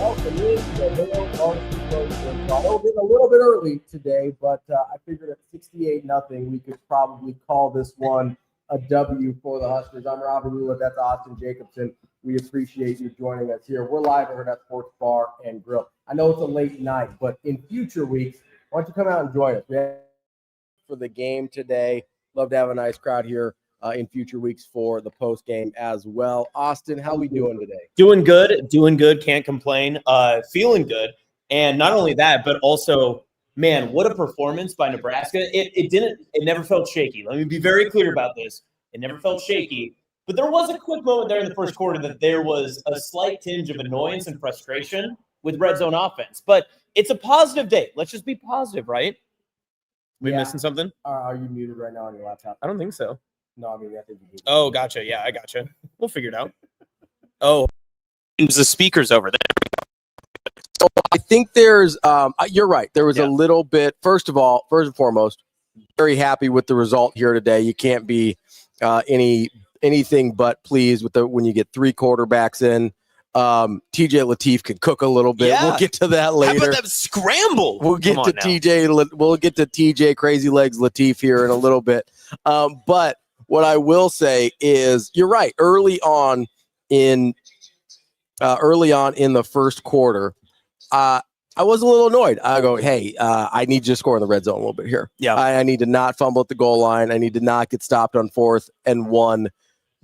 Welcome in to Hail Varsity Postgame. I know we're a little bit early today, but I figured at 68-0, we could probably call this one a W for the Huskers. I'm Ravi Lulla. That's Austin Jacobsen. We appreciate you joining us here. We're live at Hurrdat Sports Bar and Grill. I know it's a late night, but in future weeks, why don't you come out and join us? We have for the game today. Love to have a nice crowd here in future weeks for the post game as well. Austin, how we doing today? Doing good. Can't complain. Feeling good. And not only that, but also, man, what a performance by Nebraska. It never felt shaky. Let me be very clear about this. It never felt shaky. But there was a quick moment there in the first quarter that there was a slight tinge of annoyance and frustration with red zone offense. But it's a positive day. Let's just be positive, right? We missing something? Are you muted right now on your laptop? I don't think so. No, I mean, I think you do. Oh, gotcha. Yeah, I gotcha. We'll figure it out. Oh, the speaker's over there. So I think there's, you're right. There was a little bit, first and foremost, very happy with the result here today. You can't be anything but pleased with when you get three quarterbacks in. TJ Lateef could cook a little bit. Yeah. We'll get to that later. How about that scramble? We'll get to TJ Crazy Legs Lateef here in a little bit. But what I will say is, you're right. Early on in the first quarter, I was a little annoyed. I go, hey, I need you to score in the red zone a little bit here. Yeah, I need to not fumble at the goal line. I need to not get stopped on 4th and 1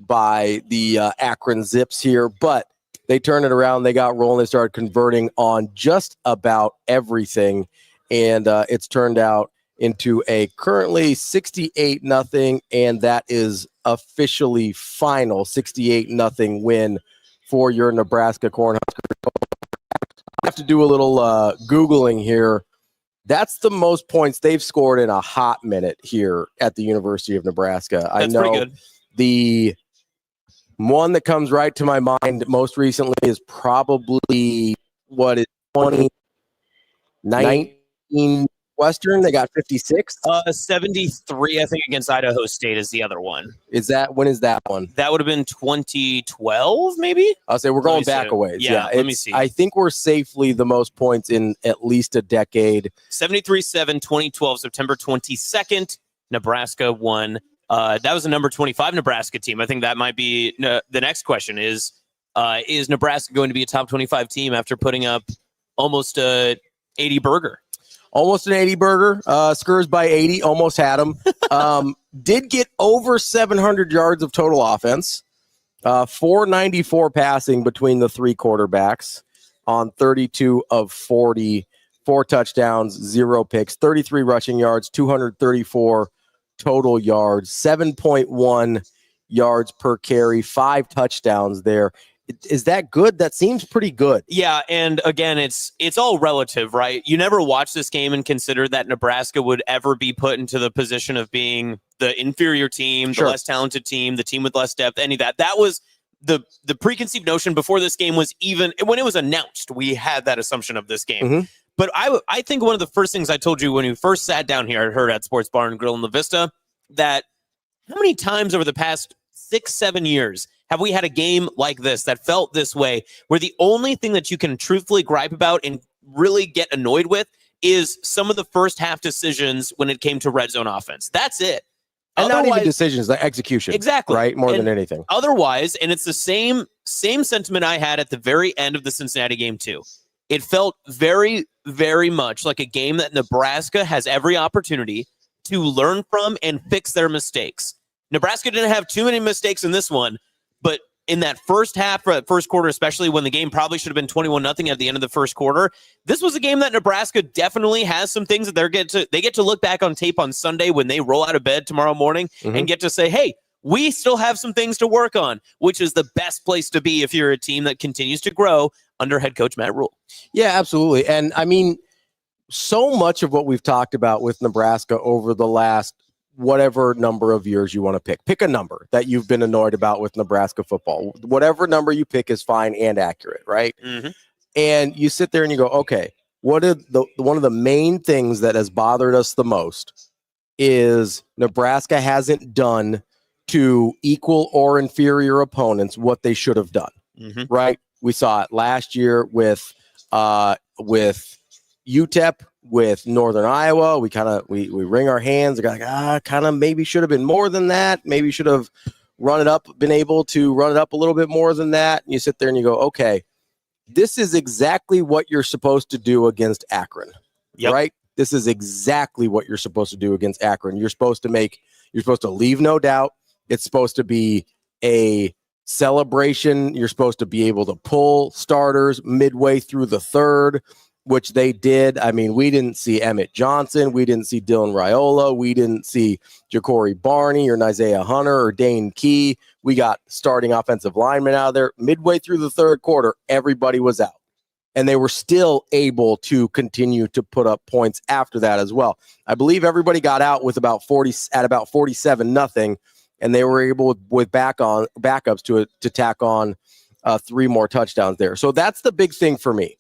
by the Akron Zips here. But they turned it around. They got rolling. They started converting on just about everything, and it's turned out into a currently 68-0, and that is officially final 68-0 win for your Nebraska Cornhuskers. I have to do a little Googling here. That's the most points they've scored in a hot minute here at the University of Nebraska. That's pretty good. The one that comes right to my mind most recently is probably 2019 Western. They got 56. 73, I think, against Idaho State is the other one. When is that one? That would have been 2012, maybe? I'll say we're going back a ways. Yeah, let me see. I think we're safely the most points in at least a decade. 73-7, 2012, September 22nd, Nebraska won. That was a number 25 Nebraska team. I think that might be the next question is Nebraska going to be a top 25 team after putting up almost a 80 burger? Almost an 80 burger. Skurs by 80. Almost had them. Did get over 700 yards of total offense. 494 passing between the three quarterbacks on 32 of 40. 4 touchdowns, 0 picks, 33 rushing yards, 234 total yards, 7.1 yards per carry, 5 touchdowns there. Is that good? That seems pretty good. Yeah, and again, it's all relative, right? You never watch this game and consider that Nebraska would ever be put into the position of being the inferior team, the less talented team, the team with less depth, any of that. That was the preconceived notion before this game was even, when it was announced, we had that assumption of this game. Mm-hmm. But I think one of the first things I told you when you first sat down here at Hurrdat Sports Bar and Grill in La Vista, that how many times over the past 6-7 years have we had a game like this that felt this way, where the only thing that you can truthfully gripe about and really get annoyed with is some of the first half decisions when it came to red zone offense? That's it. And not even decisions, like execution. Exactly. Right? More than anything. Otherwise, and it's the same sentiment I had at the very end of the Cincinnati game too. It felt very, very much like a game that Nebraska has every opportunity to learn from and fix their mistakes. Nebraska didn't have too many mistakes in this one, but in that first half, first quarter, especially when the game probably should have been 21-0 at the end of the first quarter, this was a game that Nebraska definitely has some things that they get to look back on tape on Sunday when they roll out of bed tomorrow morning and get to say, hey, we still have some things to work on, which is the best place to be if you're a team that continues to grow under head coach Matt Rhule. Yeah, absolutely. And I mean, so much of what we've talked about with Nebraska over the last whatever number of years you want to pick a number that you've been annoyed about with Nebraska football. Whatever number you pick is fine and accurate, right? Mm-hmm. And you sit there and you go, okay, one of the main things that has bothered us the most is Nebraska hasn't done to equal or inferior opponents what they should have done, right? We saw it last year with with UTEP, with Northern Iowa. We wring our hands. We're like, kind of maybe should have been more than that. Maybe should have been able to run it up a little bit more than that. And you sit there and you go, okay, this is exactly what you're supposed to do against Akron, right? This is exactly what you're supposed to do against Akron. You're supposed to leave no doubt. It's supposed to be a celebration. You're supposed to be able to pull starters midway through the third, which they did. I mean, we didn't see Emmett Johnson. We didn't see Dylan Raiola. We didn't see Ja'Cory Barney or Isaiah Hunter or Dane Key. We got starting offensive linemen out of there. Midway through the third quarter, everybody was out. And they were still able to continue to put up points after that as well. I believe everybody got out with about 47-0, and they were able with backups to tack on 3 more touchdowns there. So that's the big thing for me.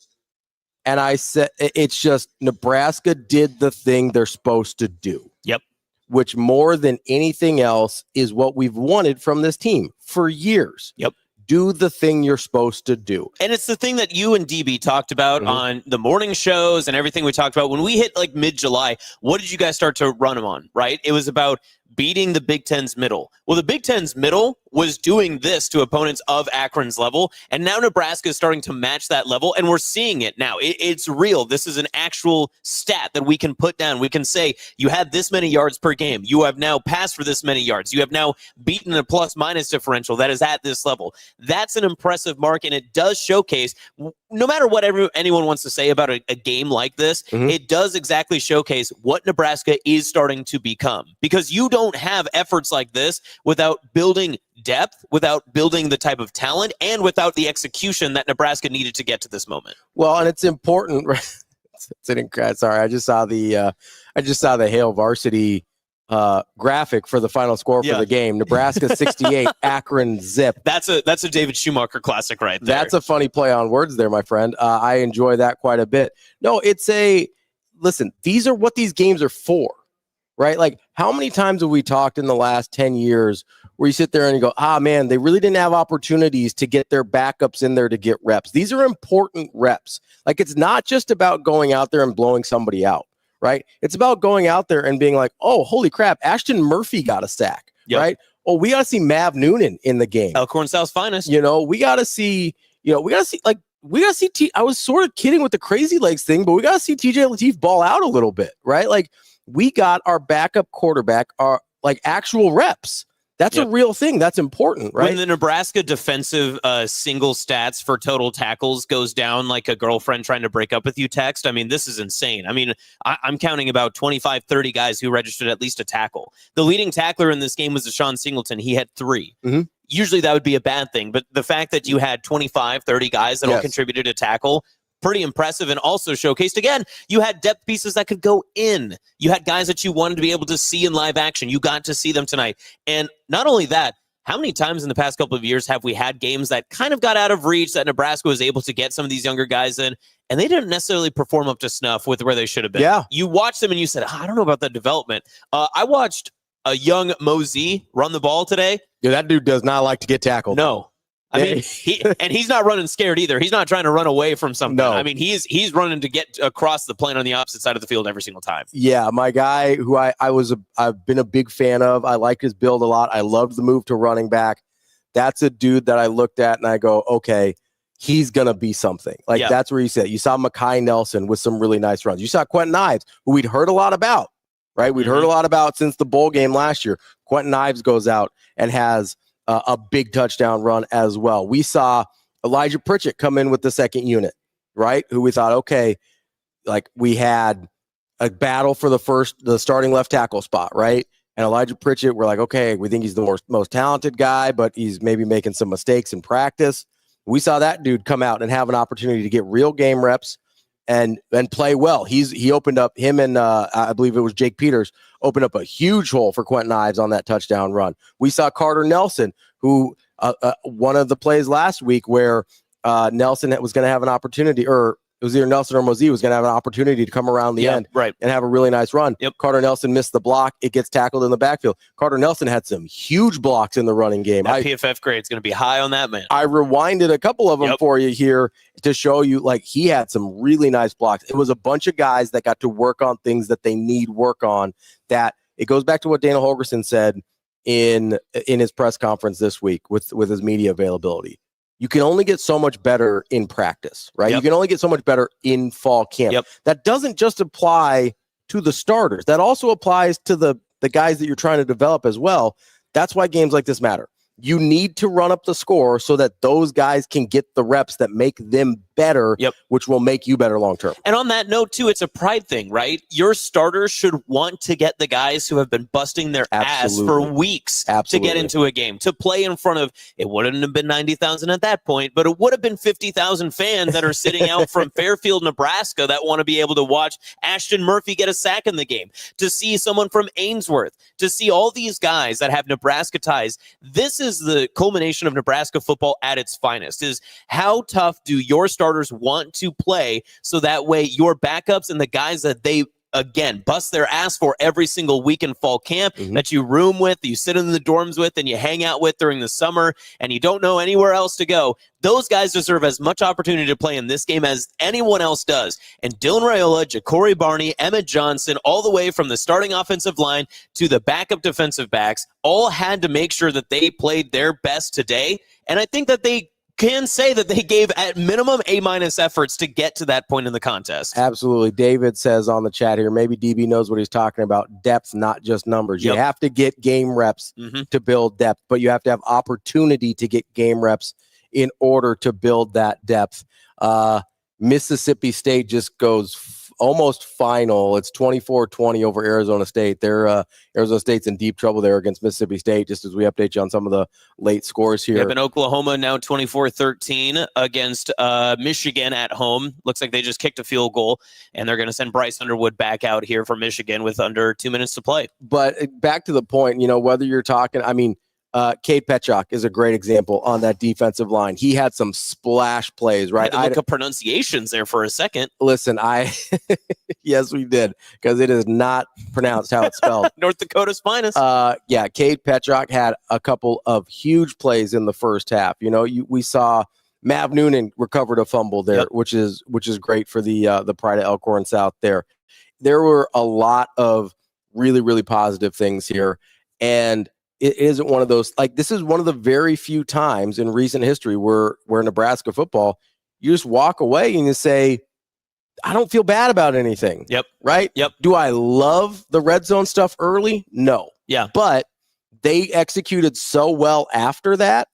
And I said, it's just Nebraska did the thing they're supposed to do. Yep. Which more than anything else is what we've wanted from this team for years. Yep. Do the thing you're supposed to do. And it's the thing that you and DB talked about on the morning shows and everything we talked about. When we hit like mid-July, what did you guys start to run them on, right? It was about beating the Big Ten's middle. Well, the Big Ten's middle was doing this to opponents of Akron's level, and now Nebraska is starting to match that level, and we're seeing it now. It's real. This is an actual stat that we can put down. We can say, you had this many yards per game. You have now passed for this many yards. You have now beaten a plus-minus differential that is at this level. That's an impressive mark, and it does showcase, no matter what anyone wants to say about a game like this, it does exactly showcase what Nebraska is starting to become. Because you don't have efforts like this without building depth, without building the type of talent, and without the execution that Nebraska needed to get to this moment. Well, and it's important. It's an incredible. Sorry, I just saw the Hail Varsity graphic for the final score for the game. Nebraska 68, Akron zip. That's a David Schumacher classic right there. That's a funny play on words there, my friend. I enjoy that quite a bit. No, listen, these are what these games are for, right? Like, how many times have we talked in the last 10 years where you sit there and you go, man, they really didn't have opportunities to get their backups in there to get reps. These are important reps. Like, it's not just about going out there and blowing somebody out, right? It's about going out there and being like, oh, holy crap, Ashton Murphy got a sack, right? Oh, we got to see Mav Noonan in the game. Elkhorn South's finest. We got to see, I was sort of kidding with the crazy legs thing, but we got to see TJ Lateef ball out a little bit, right? Like, we got our backup quarterback, our like actual reps. That's a real thing. That's important, right? When the Nebraska defensive single stats for total tackles goes down like a girlfriend trying to break up with you text, I mean, this is insane. I mean, I'm counting about 25, 30 guys who registered at least a tackle. The leading tackler in this game was Deshaun Singleton. He had 3. Usually that would be a bad thing, but the fact that you had 25, 30 guys that all contributed a tackle, pretty impressive, and also showcased, again, you had depth pieces that could go in. You had guys that you wanted to be able to see in live action. You got to see them tonight. And not only that, how many times in the past couple of years have we had games that kind of got out of reach that Nebraska was able to get some of these younger guys in, and they didn't necessarily perform up to snuff with where they should have been? Yeah. You watched them and you said, I don't know about that development. I watched a young Mosey run the ball today. Yeah, that dude does not like to get tackled. No. I mean, he's not running scared either. He's not trying to run away from something. No. I mean, he's running to get across the plane on the opposite side of the field every single time. Yeah, my guy who I've been a big fan of. I like his build a lot. I loved the move to running back. That's a dude that I looked at and I go, okay, he's gonna be something. Like that's where you said you saw Mekhi Nelson with some really nice runs. You saw Quentin Ives, who we'd heard a lot about, right? We'd heard a lot about since the bowl game last year. Quentin Ives goes out and has a big touchdown run as well. We saw Elijah Pritchett come in with the second unit, right? Who we thought, okay, like we had a battle for the starting left tackle spot, right? And Elijah Pritchett, we're like, okay, we think he's the most talented guy, but he's maybe making some mistakes in practice. We saw that dude come out and have an opportunity to get real game reps and play well. He opened up, him and I believe it was Jake Peters, opened up a huge hole for Quentin Ives on that touchdown run. We saw Carter Nelson, who one of the plays last week where Nelson was going to have an opportunity, or it was either Nelson or Mosey was going to have an opportunity to come around the end and have a really nice run. Carter Nelson missed the block. It gets tackled in the backfield. Carter Nelson had some huge blocks in the running game. That PFF grade is going to be high on that, man. I rewinded a couple of them for you here to show you, like, he had some really nice blocks. It was a bunch of guys that got to work on things that they need work on. That it goes back to what Dana Holgorsen said in his press conference this week with his media availability. You can only get so much better in practice, right? You can only get so much better in fall camp. That doesn't just apply to the starters. That also applies to the guys that you're trying to develop as well. That's why games like this matter. You need to run up the score so that those guys can get the reps that make them better, which will make you better long term. And on that note, too, it's a pride thing, right? Your starters should want to get the guys who have been busting their ass for weeks to get into a game, to play in front of, it wouldn't have been 90,000 at that point, but it would have been 50,000 fans that are sitting out from Fairfield, Nebraska that want to be able to watch Ashton Murphy get a sack in the game, to see someone from Ainsworth, to see all these guys that have Nebraska ties. This is the culmination of Nebraska football at its finest, is how tough do your starters want to play so that way your backups and the guys that they, again, bust their ass for every single week in fall camp, that you room with, you sit in the dorms with, and you hang out with during the summer, and you don't know anywhere else to go. Those guys deserve as much opportunity to play in this game as anyone else does. And Dylan Raiola, Ja'Cory Barney, Emmett Johnson, all the way from the starting offensive line to the backup defensive backs, all had to make sure that they played their best today. And I think that they can say that they gave at minimum A- efforts to get to that point in the contest. Absolutely. David says on the chat here, maybe DB knows what he's talking about. Depth, not just numbers. You have to get game reps to build depth, but you have to have opportunity to get game reps in order to build that depth. Mississippi State just goes almost final. It's 24-20 over Arizona State. Arizona State's in deep trouble there against Mississippi State, just as we update you on some of the late scores here. Yep, and Oklahoma now 24-13 against Michigan at home. Looks like they just kicked a field goal, and they're going to send Bryce Underwood back out here for Michigan with under 2 minutes to play. But back to the point, whether you're talking, Cade Petchak is a great example on that defensive line. He had some splash plays, right? I had to look up pronunciations there for a second. Listen, yes, we did, because it is not pronounced how it's spelled. North Dakota's finest. Cade Petchak had a couple of huge plays in the first half. We saw Mav Noonan recovered a fumble there, which is great for the Pride of Elkhorn South there. There were a lot of really, really positive things here, and it isn't one of those, like, this is one of the very few times in recent history where Nebraska football, you just walk away and you say, I don't feel bad about anything. Right? Do I love the red zone stuff early? No. But they executed so well after that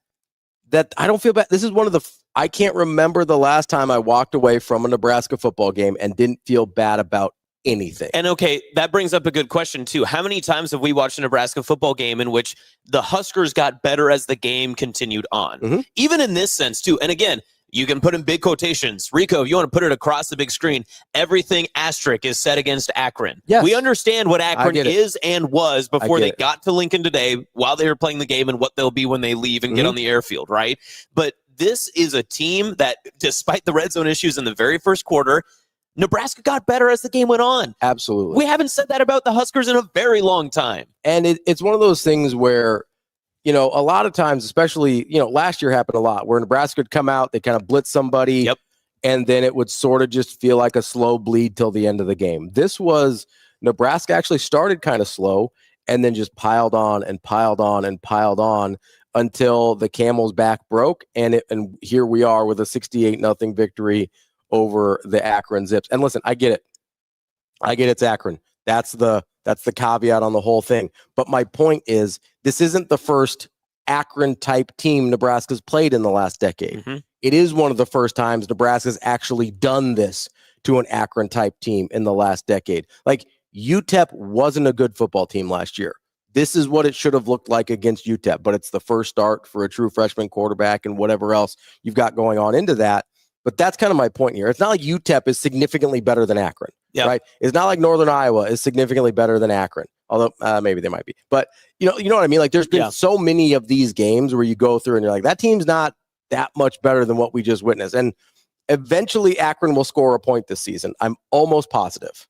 I don't feel bad. This is one of the, I can't remember the last time I walked away from a Nebraska football game and didn't feel bad about anything. And okay, that brings up a good question too. How many times have we watched a Nebraska football game in which the Huskers got better as the game continued on? Even in this sense too. And again, you can put in big quotations. Rico, if you want to put it across the big screen, everything asterisk is set against Akron. We understand what Akron is and was before they got to Lincoln today, while they were playing the game, and what they'll be when they leave and get on the airfield, right? But this is a team that, despite the red zone issues in the very first quarter, Nebraska got better as the game went on. Absolutely. We haven't said that about the Huskers in a very long time. And it's one of those things where, a lot of times, especially, last year happened a lot, where Nebraska would come out, they kind of blitz somebody, and then it would sort of just feel like a slow bleed till the end of the game. This was, Nebraska actually started kind of slow and then just piled on and piled on and piled on until the camel's back broke, and here we are with a 68-0 victory over the Akron Zips. And listen, I get it. It's Akron. That's the caveat on the whole thing. But my point is, this isn't the first Akron-type team Nebraska's played in the last decade. It is one of the first times Nebraska's actually done this to an Akron-type team in the last decade. Like, UTEP wasn't a good football team last year. This is what it should have looked like against UTEP, but it's the first start for a true freshman quarterback and whatever else you've got going on into that. But that's kind of my point here. It's not like UTEP is significantly better than Akron, right? It's not like Northern Iowa is significantly better than Akron, although maybe they might be. But you know what I mean? Like, there's been so many of these games where you go through and you're like, that team's not that much better than what we just witnessed. And Eventually, Akron will score a point this season. I'm almost positive.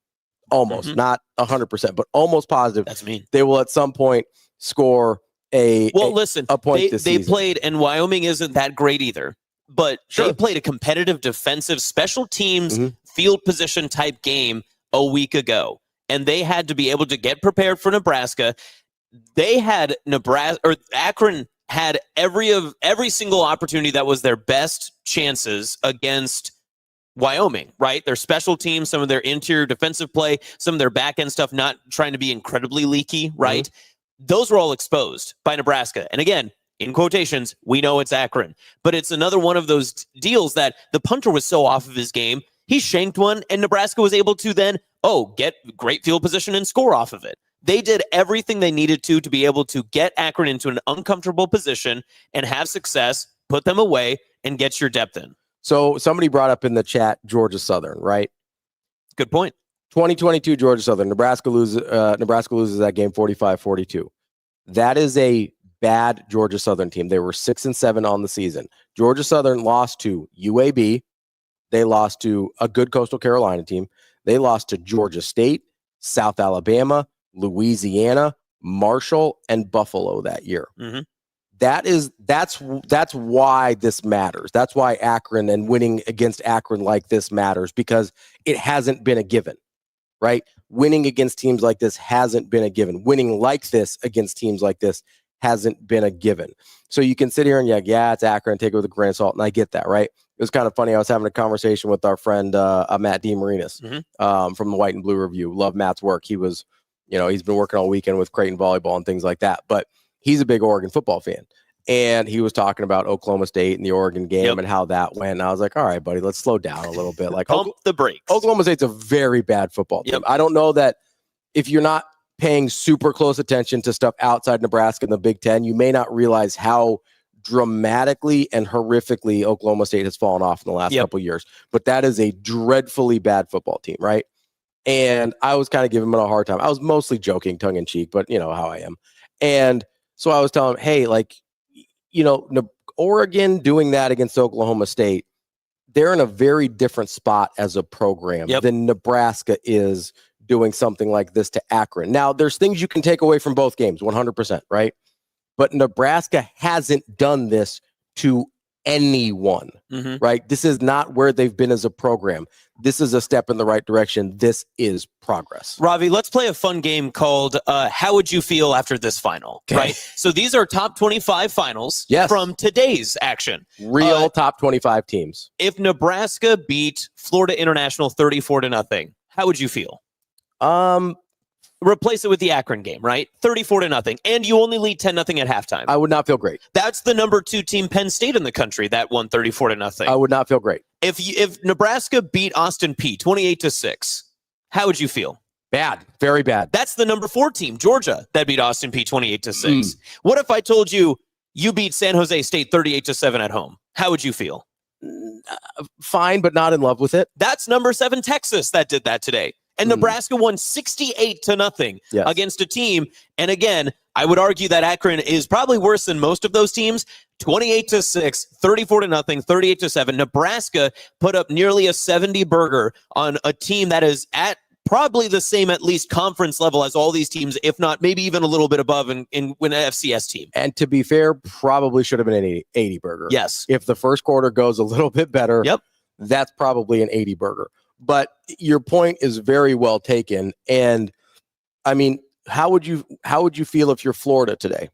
Almost, not 100%, but almost positive. That's mean. They will at some point score a point this they season. Played, and Wyoming isn't that great either, but they played a competitive defensive special teams field position type game a week ago, and they had to be able to get prepared for Nebraska. They had Akron had every single opportunity that was their best chances against Wyoming, right? Their special teams, some of their interior defensive play, some of their back end stuff, not trying to be incredibly leaky, right? Those were all exposed by Nebraska. And again, in quotations, we know it's Akron, but it's another one of those deals that the punter was so off of his game, he shanked one, and Nebraska was able to then, get great field position and score off of it. They did everything they needed to be able to get Akron into an uncomfortable position and have success, put them away, and get your depth in. So somebody brought up in the chat Georgia Southern, right? Good point. 2022 Georgia Southern. Nebraska loses that game 45-42. That is a bad Georgia Southern team. They were 6-7 on the season. Georgia Southern lost to UAB. They lost to a good Coastal Carolina team. They lost to Georgia State, South Alabama, Louisiana, Marshall, and Buffalo that year. That's why this matters. That's why Akron and winning against Akron like this matters, because it hasn't been a given, right? Winning against teams like this hasn't been a given. Winning like this against teams like this hasn't been a given. So you can sit here and it's Akron, take it with a grain of salt, and I get that, right? It was kind of funny. I was having a conversation with our friend Matt DeMarinis from the White and Blue Review. Love Matt's work. He was, he's been working all weekend with Creighton volleyball and things like that, but he's a big Oregon football fan. And he was talking about Oklahoma State and the Oregon game and how that went. And I was like, all right, buddy, let's slow down a little bit. Like, pump the brakes. Oklahoma State's a very bad football team. I don't know that if you're not paying super close attention to stuff outside Nebraska and the Big Ten, you may not realize how dramatically and horrifically Oklahoma State has fallen off in the last couple of years. But that is a dreadfully bad football team, right? And I was kind of giving him a hard time. I was mostly joking, tongue in cheek, but you know how I am. And so I was telling him, hey, like, Oregon doing that against Oklahoma State, they're in a very different spot as a program than Nebraska is doing something like this to Akron. Now, there's things you can take away from both games, 100%, right? But Nebraska hasn't done this to anyone, right? This is not where they've been as a program. This is a step in the right direction. This is progress. Ravi, let's play a fun game called How Would You Feel After This Final, right? So these are top 25 finals from today's action. Real top 25 teams. If Nebraska beat Florida International 34-0, how would you feel? Replace it with the Akron game, right? 34-0, and you only lead 10-0 at halftime. I would not feel great. That's the number 2 team, Penn State, in the country that won 34-0. I would not feel great. If Nebraska beat Austin Peay 28-6, how would you feel? Bad, very bad. That's the number 4 team, Georgia, that beat Austin Peay 28-6. What if I told you beat San Jose State 38-7 at home? How would you feel? Fine, but not in love with it. That's number 7 Texas that did that today. And Nebraska won 68-0 against a team. And again, I would argue that Akron is probably worse than most of those teams. 28-6, 34-0, 38-7. Nebraska put up nearly a 70 burger on a team that is at probably the same, at least conference level as all these teams, if not maybe even a little bit above in an FCS team. And to be fair, probably should have been an 80 burger. Yes. If the first quarter goes a little bit better, that's probably an 80 burger. But your point is very well taken. And I mean, how would you feel if you're Florida today?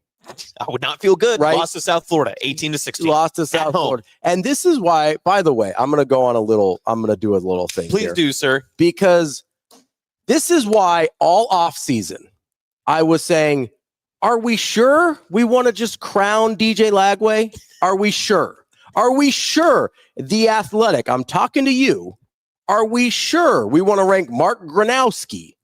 I would not feel good. Right? Lost to South Florida, 18-16. Lost to South Florida. And this is why, by the way, I'm going to do a little thing. Please do, sir. Because this is why all off season I was saying, are we sure we want to just crown DJ Lagway? Are we sure? Are we sure the Athletic, I'm talking to you, are we sure we want to rank Mark Gronowski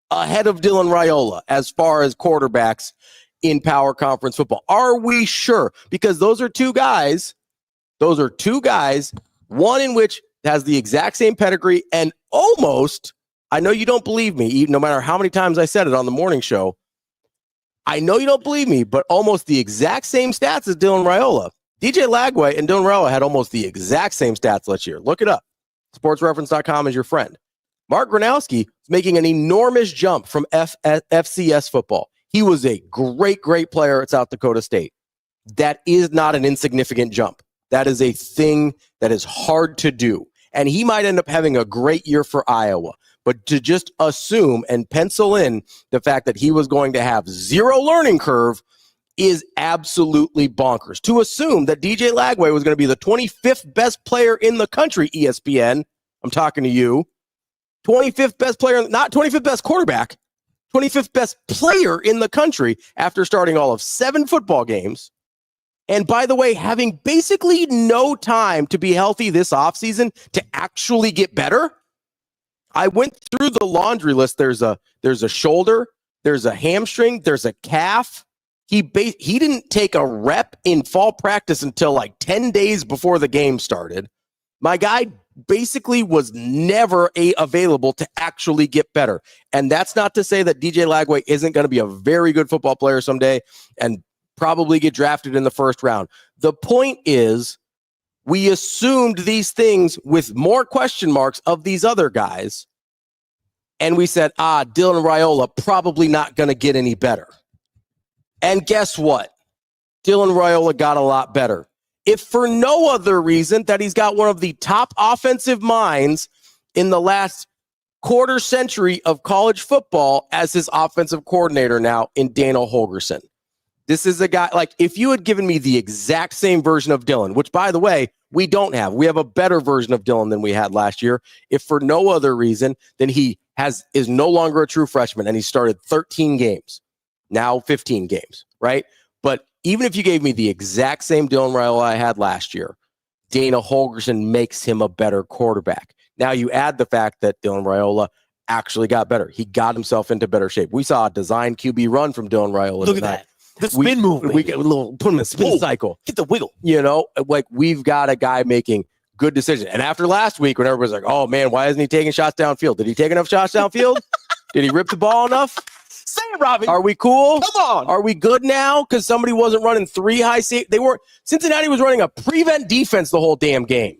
ahead of Dylan Raiola as far as quarterbacks in power conference football? Are we sure? Because those are two guys, one in which has the exact same pedigree and almost, I know you don't believe me, no matter how many times I said it on the morning show, I know you don't believe me, but almost the exact same stats as Dylan Raiola. DJ Lagway and Dylan Raiola had almost the exact same stats last year. Look it up. Sportsreference.com is your friend. Mark Gronowski is making an enormous jump from FCS football. He was a great, great player at South Dakota State. That is not an insignificant jump. That is a thing that is hard to do. And he might end up having a great year for Iowa. But to just assume and pencil in the fact that he was going to have zero learning curve is absolutely bonkers. To assume that DJ Lagway was going to be the 25th best player in the country, ESPN, I'm talking to you, 25th best player, not 25th best quarterback, 25th best player in the country after starting all of 7 football games. And by the way, having basically no time to be healthy this offseason to actually get better. I went through the laundry list. There's a shoulder, there's a hamstring, there's a calf. He didn't take a rep in fall practice until like 10 days before the game started. My guy basically was never available to actually get better. And that's not to say that DJ Lagway isn't going to be a very good football player someday and probably get drafted in the first round. The point is, we assumed these things with more question marks of these other guys. And we said, Dylan Raiola probably not going to get any better. And guess what? Dylan Raiola got a lot better. If for no other reason that he's got one of the top offensive minds in the last quarter century of college football as his offensive coordinator now in Dana Holgorsen. This is a guy, like, if you had given me the exact same version of Dylan, which, by the way, we don't have. We have a better version of Dylan than we had last year. If for no other reason than he is no longer a true freshman and he started 13 games, now 15 games, right? But even if you gave me the exact same Dylan Raiola I had last year, Dana Holgorsen makes him a better quarterback. Now you add the fact that Dylan Raiola actually got better. He got himself into better shape. We saw a design QB run from Dylan Raiola. Look at that. The spin move. We get a little, put him in a spin cycle. Get the wiggle. You know, like, we've got a guy making good decisions. And after last week, when everybody's like, oh man, why isn't he taking shots downfield? Did he take enough shots downfield? Did he rip the ball enough? Say it, Robbie. Are we cool? Come on. Are we good now? Because somebody wasn't running 3 high safety. Cincinnati was running a prevent defense the whole damn game.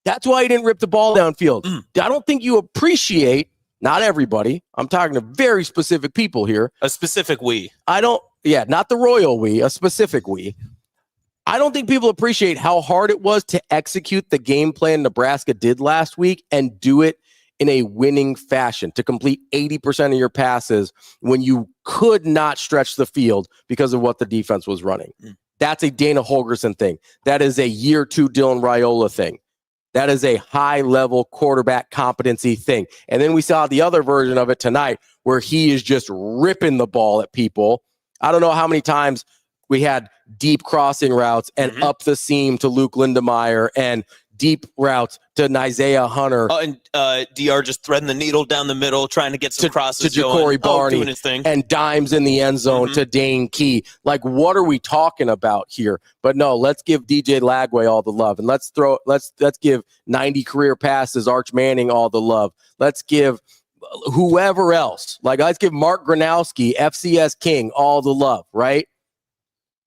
That's why he didn't rip the ball downfield. I don't think you appreciate, not everybody, I'm talking to very specific people here. A specific we. Not the royal we, a specific we. I don't think people appreciate how hard it was to execute the game plan Nebraska did last week and do it in a winning fashion, to complete 80% of your passes when you could not stretch the field because of what the defense was running. That's a Dana Holgorsen thing. That is a year 2 Dylan Raiola thing. That is a high-level quarterback competency thing. And then we saw the other version of it tonight where he is just ripping the ball at people. I don't know how many times we had deep crossing routes and up the seam to Luke Lindenmeyer and deep routes to Isaiah Hunter. And DR just threading the needle down the middle, trying to get some crosses to Ja'Cory Barney, doing his thing. And dimes in the end zone to Dane Key. Like, what are we talking about here? But no, let's give DJ Lagway all the love, and let's give 90 career passes Arch Manning all the love. Let's give whoever else, let's give Mark Gronowski, FCS King, all the love, right?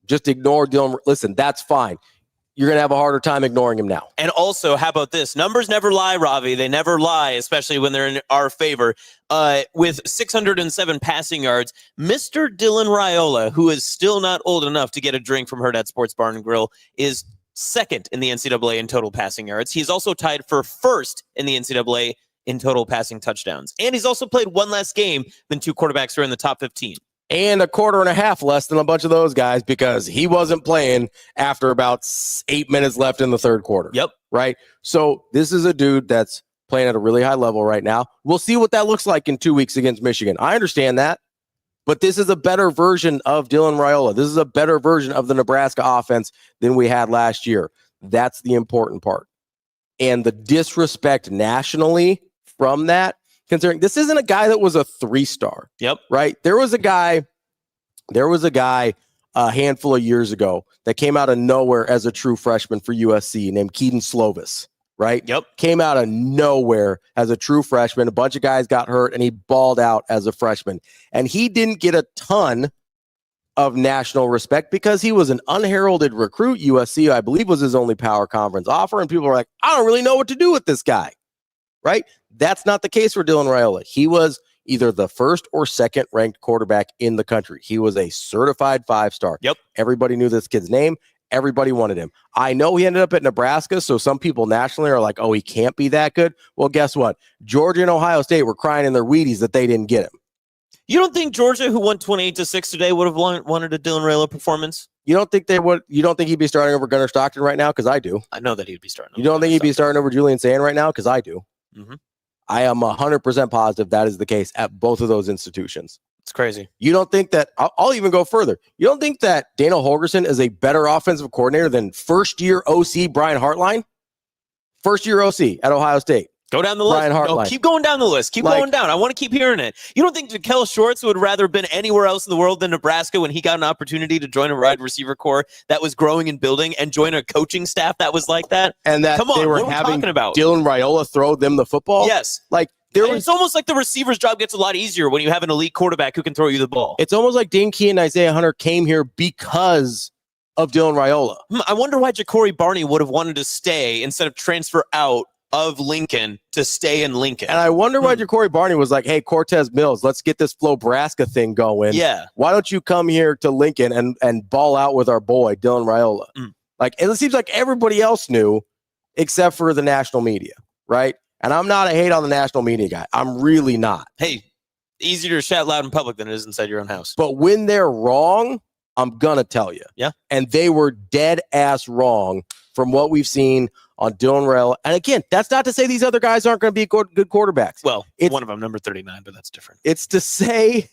Just ignore Dylan. Listen, that's fine. You're going to have a harder time ignoring him now. And also, how about this? Numbers never lie, Ravi. They never lie, especially when they're in our favor. With 607 passing yards, Mr. Dylan Raiola, who is still not old enough to get a drink from Hurrdat Sports Bar and Grill, is second in the NCAA in total passing yards. He's also tied for first in the NCAA in total passing touchdowns. And he's also played one less game than 2 quarterbacks who are in the top 15. And a quarter and a half less than a bunch of those guys because he wasn't playing after about 8 minutes left in the third quarter. Yep. Right? So this is a dude that's playing at a really high level right now. We'll see what that looks like in 2 weeks against Michigan. I understand that. But this is a better version of Dylan Raiola. This is a better version of the Nebraska offense than we had last year. That's the important part. And the disrespect nationally from that, considering this isn't a guy that was a 3-star. Yep. Right? There was a guy a handful of years ago that came out of nowhere as a true freshman for USC named Keaton Slovis. Right? Yep. Came out of nowhere as a true freshman. A bunch of guys got hurt and he balled out as a freshman. And he didn't get a ton of national respect because he was an unheralded recruit. USC, I believe, was his only power conference offer, and people were like, I don't really know what to do with this guy, right? That's not the case for Dylan Raiola. He was either the first or second ranked quarterback in the country. He was a certified 5-star. Yep. Everybody knew this kid's name. Everybody wanted him. I know he ended up at Nebraska, so some people nationally are like, oh, he can't be that good. Well, guess what? Georgia and Ohio State were crying in their Wheaties that they didn't get him. You don't think Georgia, who won 28-6 today, would have wanted a Dylan Raiola performance? You don't think they would? You don't think he'd be starting over Gunnar Stockton right now? Because I do. I know that he'd be starting. You don't think he'd be starting over Julian Sand right now? Because I do. Mm-hmm. I am 100% positive that is the case at both of those institutions. It's crazy. You don't think that, I'll even go further. You don't think that Dana Holgorsen is a better offensive coordinator than first-year OC Brian Hartline? First-year OC at Ohio State. Go down the list. No, keep going down the list. Keep going down. I want to keep hearing it. You don't think Jaquel Shorts would rather have been anywhere else in the world than Nebraska when he got an opportunity to join a wide receiver corps that was growing and building and join a coaching staff that was like that? And that Come on, they were what are we having talking about? Dylan Raiola throw them the football? Yes. It's almost like the receiver's job gets a lot easier when you have an elite quarterback who can throw you the ball. It's almost like Dane Key and Isaiah Hunter came here because of Dylan Raiola. I wonder why Ja'Cory Barney would have wanted to stay instead of transfer out of Lincoln to stay in Lincoln. And I wonder why Ja'Cory Barney was like, hey, Cortez Mills, let's get this Flow-Braska thing going. Yeah. Why don't you come here to Lincoln and ball out with our boy, Dylan Raiola? And it seems like everybody else knew except for the national media, right? And I'm not a hate on the national media guy. I'm really not. Hey, easier to shout loud in public than it is inside your own house. But when they're wrong, I'm going to tell you. Yeah. And they were dead ass wrong from what we've seen on Dylan Raiola. And again, that's not to say these other guys aren't going to be good quarterbacks. Well, one of them, number 39, but that's different. It's to say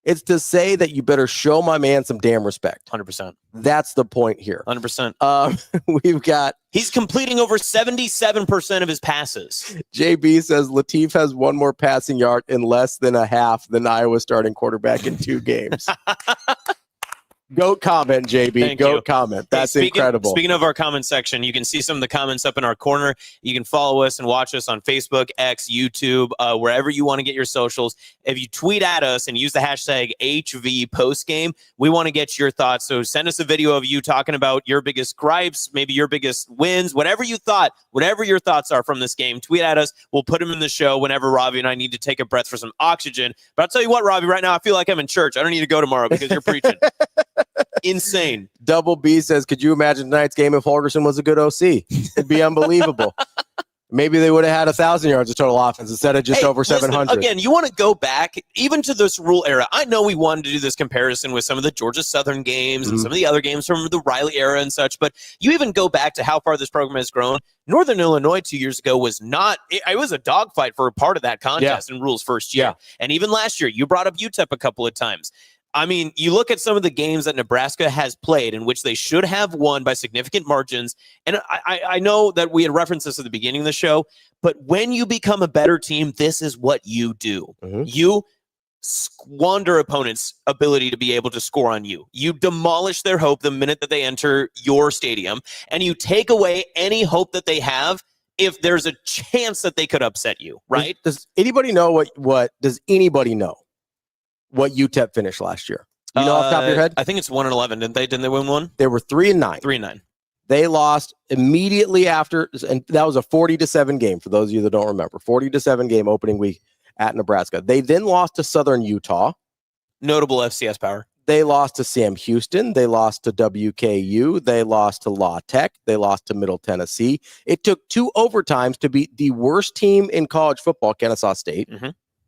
that you better show my man some damn respect. 100%. That's the point here. 100%. We've got... He's completing over 77% of his passes. JB says Latif has one more passing yard in less than a half than Iowa starting quarterback in 2 games. Goat comment, JB. Thank Goat you. comment. That's incredible. Speaking of our comment section, you can see some of the comments up in our corner. You can follow us and watch us on Facebook, X, YouTube, wherever you want to get your socials. If you tweet at us and use the hashtag HV Postgame, we want to get your thoughts. So send us a video of you talking about your biggest gripes, maybe your biggest wins, whatever your thoughts are from this game. Tweet at us. We'll put them in the show whenever Ravi and I need to take a breath for some oxygen. But I'll tell you what, Ravi, right now I feel like I'm in church. I don't need to go tomorrow because you're preaching. Insane. Double B says, could you imagine tonight's game if Holgorsen was a good OC? It'd be unbelievable. Maybe they would have had 1,000 yards of total offense instead of just over 700. Again, you want to go back even to this Rhule era. I know we wanted to do this comparison with some of the Georgia Southern games and some of the other games from the Riley era and such, but you even go back to how far this program has grown. Northern Illinois 2 years ago was not, it was a dogfight for a part of that contest in Rhule's first year. And even last year, you brought up UTEP a couple of times. I mean, you look at some of the games that Nebraska has played in which they should have won by significant margins. And I know that we had referenced this at the beginning of the show, but when you become a better team, this is what you do. You squander opponents' ability to be able to score on you. You demolish their hope the minute that they enter your stadium, and you take away any hope that they have if there's a chance that they could upset you, right? Does anybody know does anybody know what UTEP finished last year? You know off the top of your head? I think it's 1-11. Didn't they win one? They were 3-9. 3-9. They lost immediately after, and that was a 40-7 game for those of you that don't remember. 40-7 game opening week at Nebraska. They then lost to Southern Utah. Notable FCS power. They lost to Sam Houston. They lost to WKU. They lost to La Tech. They lost to Middle Tennessee. It took 2 overtimes to beat the worst team in college football, Kennesaw State.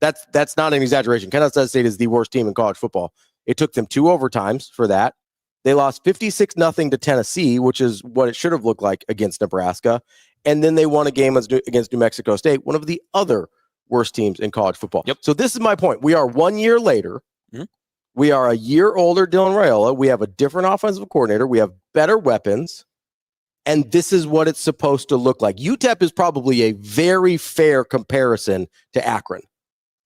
That's not an exaggeration. Kennesaw State is the worst team in college football. It took them 2 overtimes for that. They lost 56-0 to Tennessee, which is what it should have looked like against Nebraska. And then they won a game against New Mexico State, one of the other worst teams in college football. So this is my point. We are 1 year later. We are a year older Dylan Raiola. We have a different offensive coordinator. We have better weapons. And this is what it's supposed to look like. UTEP is probably a very fair comparison to Akron.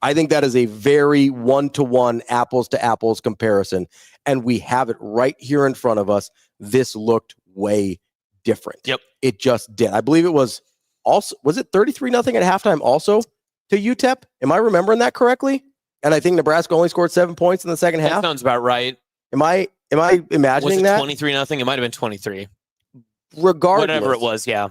I think that is a very one-to-one, apples-to-apples comparison. And we have it right here in front of us. This looked way different. It just did. I believe it was it 33-0 at halftime also to UTEP? Am I remembering that correctly? And I think Nebraska only scored 7 points in the second half. That sounds about right. Am I imagining was it that? 23-0? It might have been 23. Regardless. Whatever it was, yeah.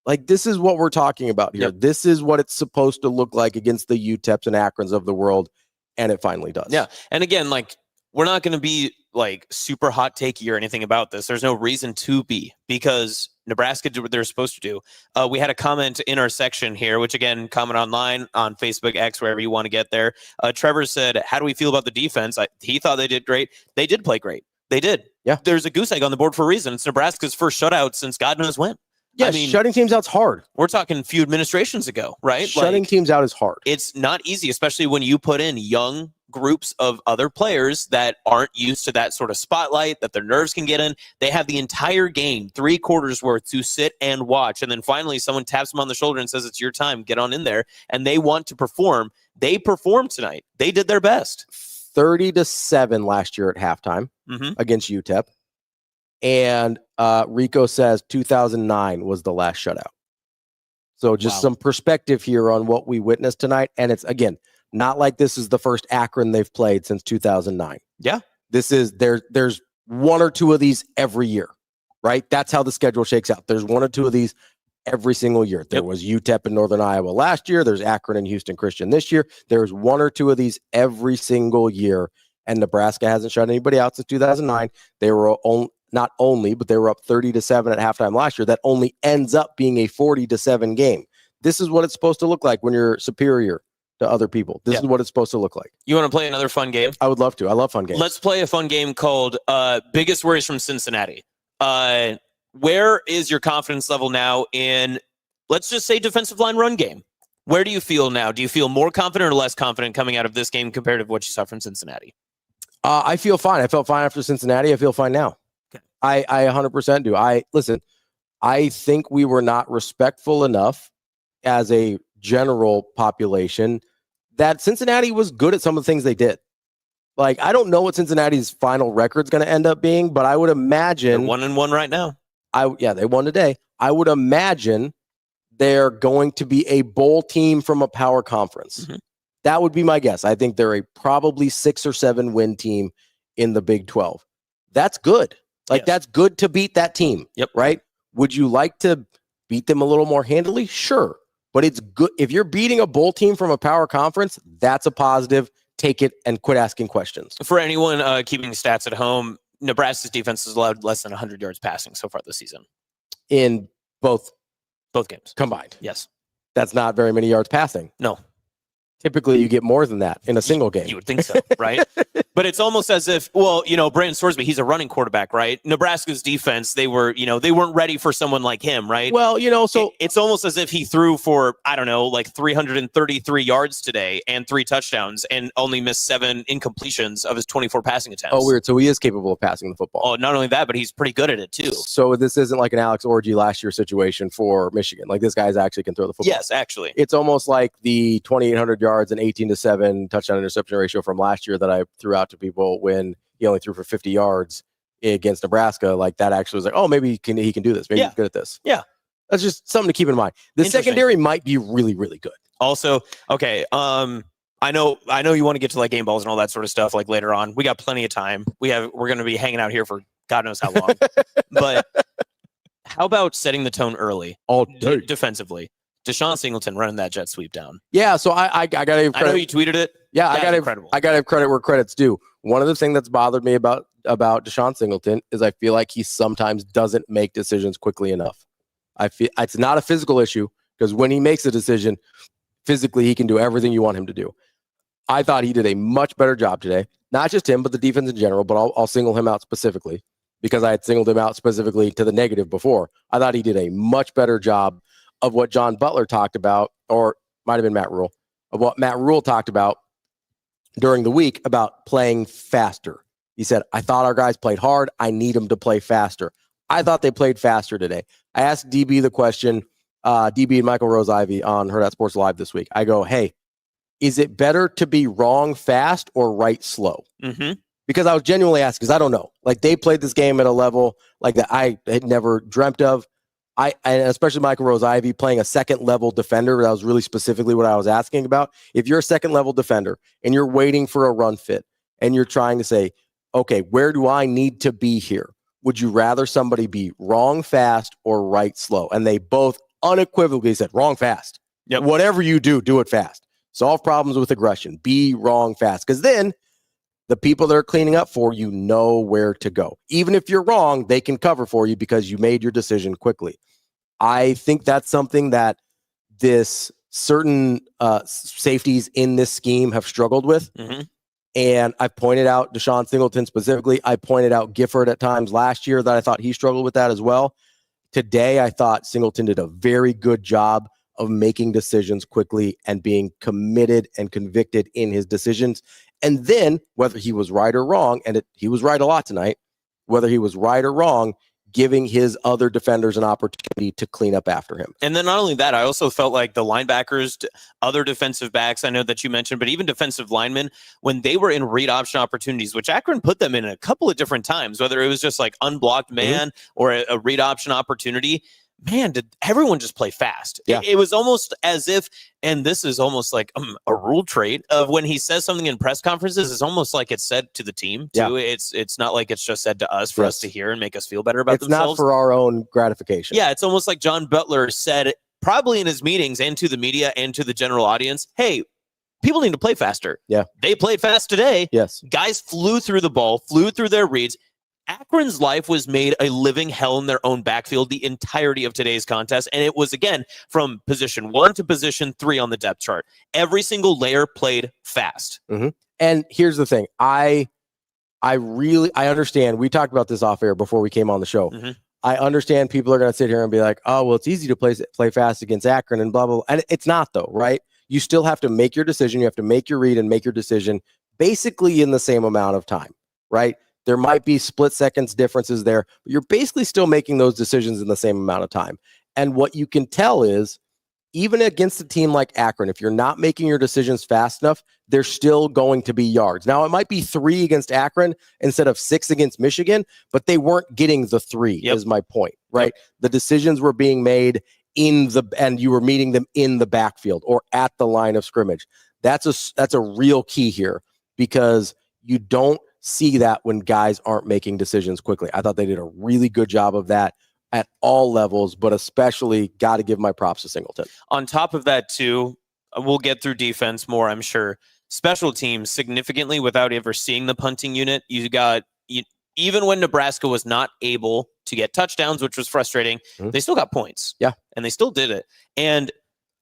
Like, this is what we're talking about here. Yep. This is what it's supposed to look like against the UTEPs and Akrons of the world, and it finally does. Yeah, and again, like, we're not going to be, like, super hot takey or anything about this. There's no reason to be, because Nebraska did what they're supposed to do. We had a comment in our section here, which, again, comment online on Facebook, X, wherever you want to get there. Trevor said, how do we feel about the defense? He thought they did great. They did play great. They did. Yeah. There's a goose egg on the board for a reason. It's Nebraska's first shutout since God knows when. Yeah, I mean, shutting teams out's hard. We're talking few administrations ago, right? Shutting teams out is hard. It's not easy, especially when you put in young groups of other players that aren't used to that sort of spotlight, that their nerves can get in. They have the entire game, 3 quarters worth, to sit and watch. And then finally someone taps them on the shoulder and says, it's your time, get on in there. And they want to perform. They performed tonight. They did their best. 30-7 last year at halftime against UTEP. And Rico says 2009 was the last shutout. So just some perspective here on what we witnessed tonight. And it's, again, not like this is the first Akron they've played since 2009. Yeah. This is, there's 1 or 2 of these every year, right? That's how the schedule shakes out. There's 1 or 2 of these every single year. There was UTEP in Northern Iowa last year. There's Akron and Houston Christian this year. There's 1 or 2 of these every single year. And Nebraska hasn't shut anybody out since 2009. They were not only, but they were up 30-7 at halftime last year. That only ends up being a 40-7 game. This is what it's supposed to look like when you're superior to other people. This is what it's supposed to look like. You want to play another fun game? I would love to. I love fun games. Let's play a fun game called Biggest Worries from Cincinnati. Where is your confidence level now in, let's just say, defensive line run game? Where do you feel now? Do you feel more confident or less confident coming out of this game compared to what you saw from Cincinnati? I feel fine. I felt fine after Cincinnati. I feel fine now. Okay. I 100% do. I think we were not respectful enough as a general population that Cincinnati was good at some of the things they did. Like, I don't know what Cincinnati's final record's going to end up being, but I would imagine they're 1-1 right now. They won today. I would imagine they're going to be a bowl team from a power conference. That would be my guess. I think they're a probably 6 or 7 win team in the Big 12. That's good. Like, that's good to beat that team. Right? Would you like to beat them a little more handily? Sure. But it's good. If you're beating a bowl team from a power conference, that's a positive. Take it and quit asking questions. For anyone keeping stats at home, Nebraska's defense has allowed less than 100 yards passing so far this season. In both games. Combined. Yes. That's not very many yards passing. No. Typically, you get more than that in a single game. You would think so, right? But it's almost as if, well, Brandon Sorsby, he's a running quarterback, right? Nebraska's defense, they weren't ready for someone like him, right? Well, so it's almost as if he threw for, I don't know, like 333 yards today and 3 touchdowns and only missed 7 incompletions of his 24 passing attempts. Oh, weird. So he is capable of passing the football. Oh, not only that, but he's pretty good at it too. So this isn't like an Alex Orji last year situation for Michigan. Like, this guy's actually can throw the football. Yes, actually. It's almost like the 2,800 yards and 18-7 touchdown interception ratio from last year that I threw out to people when he only threw for 50 yards against Nebraska. Like, that actually was like, oh, maybe he can do this. Maybe he's good at this. Yeah. That's just something to keep in mind. The secondary might be really, really good. Also, okay, I know you want to get to like game balls and all that sort of stuff like later on. We got plenty of time. We're going to be hanging out here for God knows how long. But how about setting the tone early? All day. Defensively. Deshaun Singleton running that jet sweep down. Yeah, so I got to give credit. I know you tweeted it. Yeah, I got to have credit where credit's due. One of the things that's bothered me about Deshaun Singleton is I feel like he sometimes doesn't make decisions quickly enough. I feel it's not a physical issue, because when he makes a decision, physically he can do everything you want him to do. I thought he did a much better job today. Not just him, but the defense in general, but I'll single him out specifically because I had singled him out specifically to the negative before. I thought he did a much better job of what John Butler talked about, or might have been Matt Rhule, of what Matt Rhule talked about during the week about playing faster. He said, I thought our guys played hard. I need them to play faster. I thought they played faster today. I asked DB the question, DB and Michael Rose-Ivy on Hurrdat Sports Live this week. I go, hey, is it better to be wrong fast or right slow? Because I was genuinely asking, because I don't know. Like, they played this game at a level like that I had never dreamt of. And especially Michael Rose-Ivy playing a second-level defender. That was really specifically what I was asking about. If you're a second-level defender and you're waiting for a run fit and you're trying to say, okay, where do I need to be here? Would you rather somebody be wrong fast or right slow? And they both unequivocally said wrong fast. Yep. Whatever you do, do it fast. Solve problems with aggression. Be wrong fast. Because then the people that are cleaning up for you know where to go. Even if you're wrong, they can cover for you because you made your decision quickly. I think that's something that this certain safeties in this scheme have struggled with. Mm-hmm. And I've pointed out Deshaun Singleton specifically. I pointed out Gifford at times last year that I thought he struggled with that as well. Today, I thought Singleton did a very good job of making decisions quickly and being committed and convicted in his decisions. And then, whether he was right or wrong, and he was right a lot tonight, whether he was right or wrong, giving his other defenders an opportunity to clean up after him. And then not only that, I also felt like the linebackers, other defensive backs, I know that you mentioned, but even defensive linemen, when they were in read option opportunities, which Akron put them in a couple of different times, whether it was just like unblocked man or a read option opportunity, man, did everyone just play fast? Yeah. It was almost as if, and this is almost like a rule trait of when he says something in press conferences, it's almost like it's said to the team too. Yeah. It's not like it's just said to us for us to hear and make us feel better about themselves. It's not for our own gratification. Yeah, it's almost like John Butler said, probably in his meetings and to the media and to the general audience, hey, people need to play faster. Yeah. They played fast today. Yes. Guys flew through the ball, flew through their reads. Akron's life was made a living hell in their own backfield the entirety of today's contest. And it was, again, from position 1 to position 3 on the depth chart. Every single layer played fast. Mm-hmm. And here's the thing. I understand. We talked about this off air before we came on the show. Mm-hmm. I understand people are going to sit here and be like, oh, well, it's easy to play fast against Akron and blah, blah, blah. And it's not, though, right? You still have to make your decision. You have to make your read and make your decision basically in the same amount of time, right? There might be split seconds differences there, but you're basically still making those decisions in the same amount of time. And what you can tell is, even against a team like Akron, if you're not making your decisions fast enough, there's still going to be yards. Now, it might be 3 against Akron instead of 6 against Michigan, but they weren't getting the 3, is my point, right? Yep. The decisions were being made and you were meeting them in the backfield or at the line of scrimmage. That's a real key here, because you don't see that when guys aren't making decisions quickly. I thought they did a really good job of that at all levels, but especially got to give my props to Singleton. On top of that, too, we'll get through defense more, I'm sure. Special teams, significantly, without ever seeing the punting unit, even when Nebraska was not able to get touchdowns, which was frustrating, they still got points. Yeah. And they still did it. And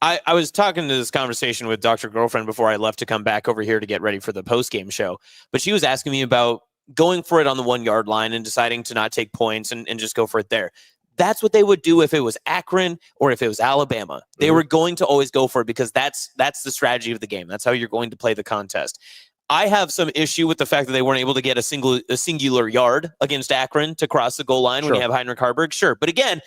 I was talking to this conversation with Dr. Girlfriend before I left to come back over here to get ready for the post-game show. But she was asking me about going for it on the 1 yard line and deciding to not take points and just go for it there. That's what they would do if it was Akron or if it was Alabama. They were going to always go for it because that's the strategy of the game. That's how you're going to play the contest. I have some issue with the fact that they weren't able to get a singular yard against Akron to cross the goal line when you have Heinrich Harburg. Sure. But again,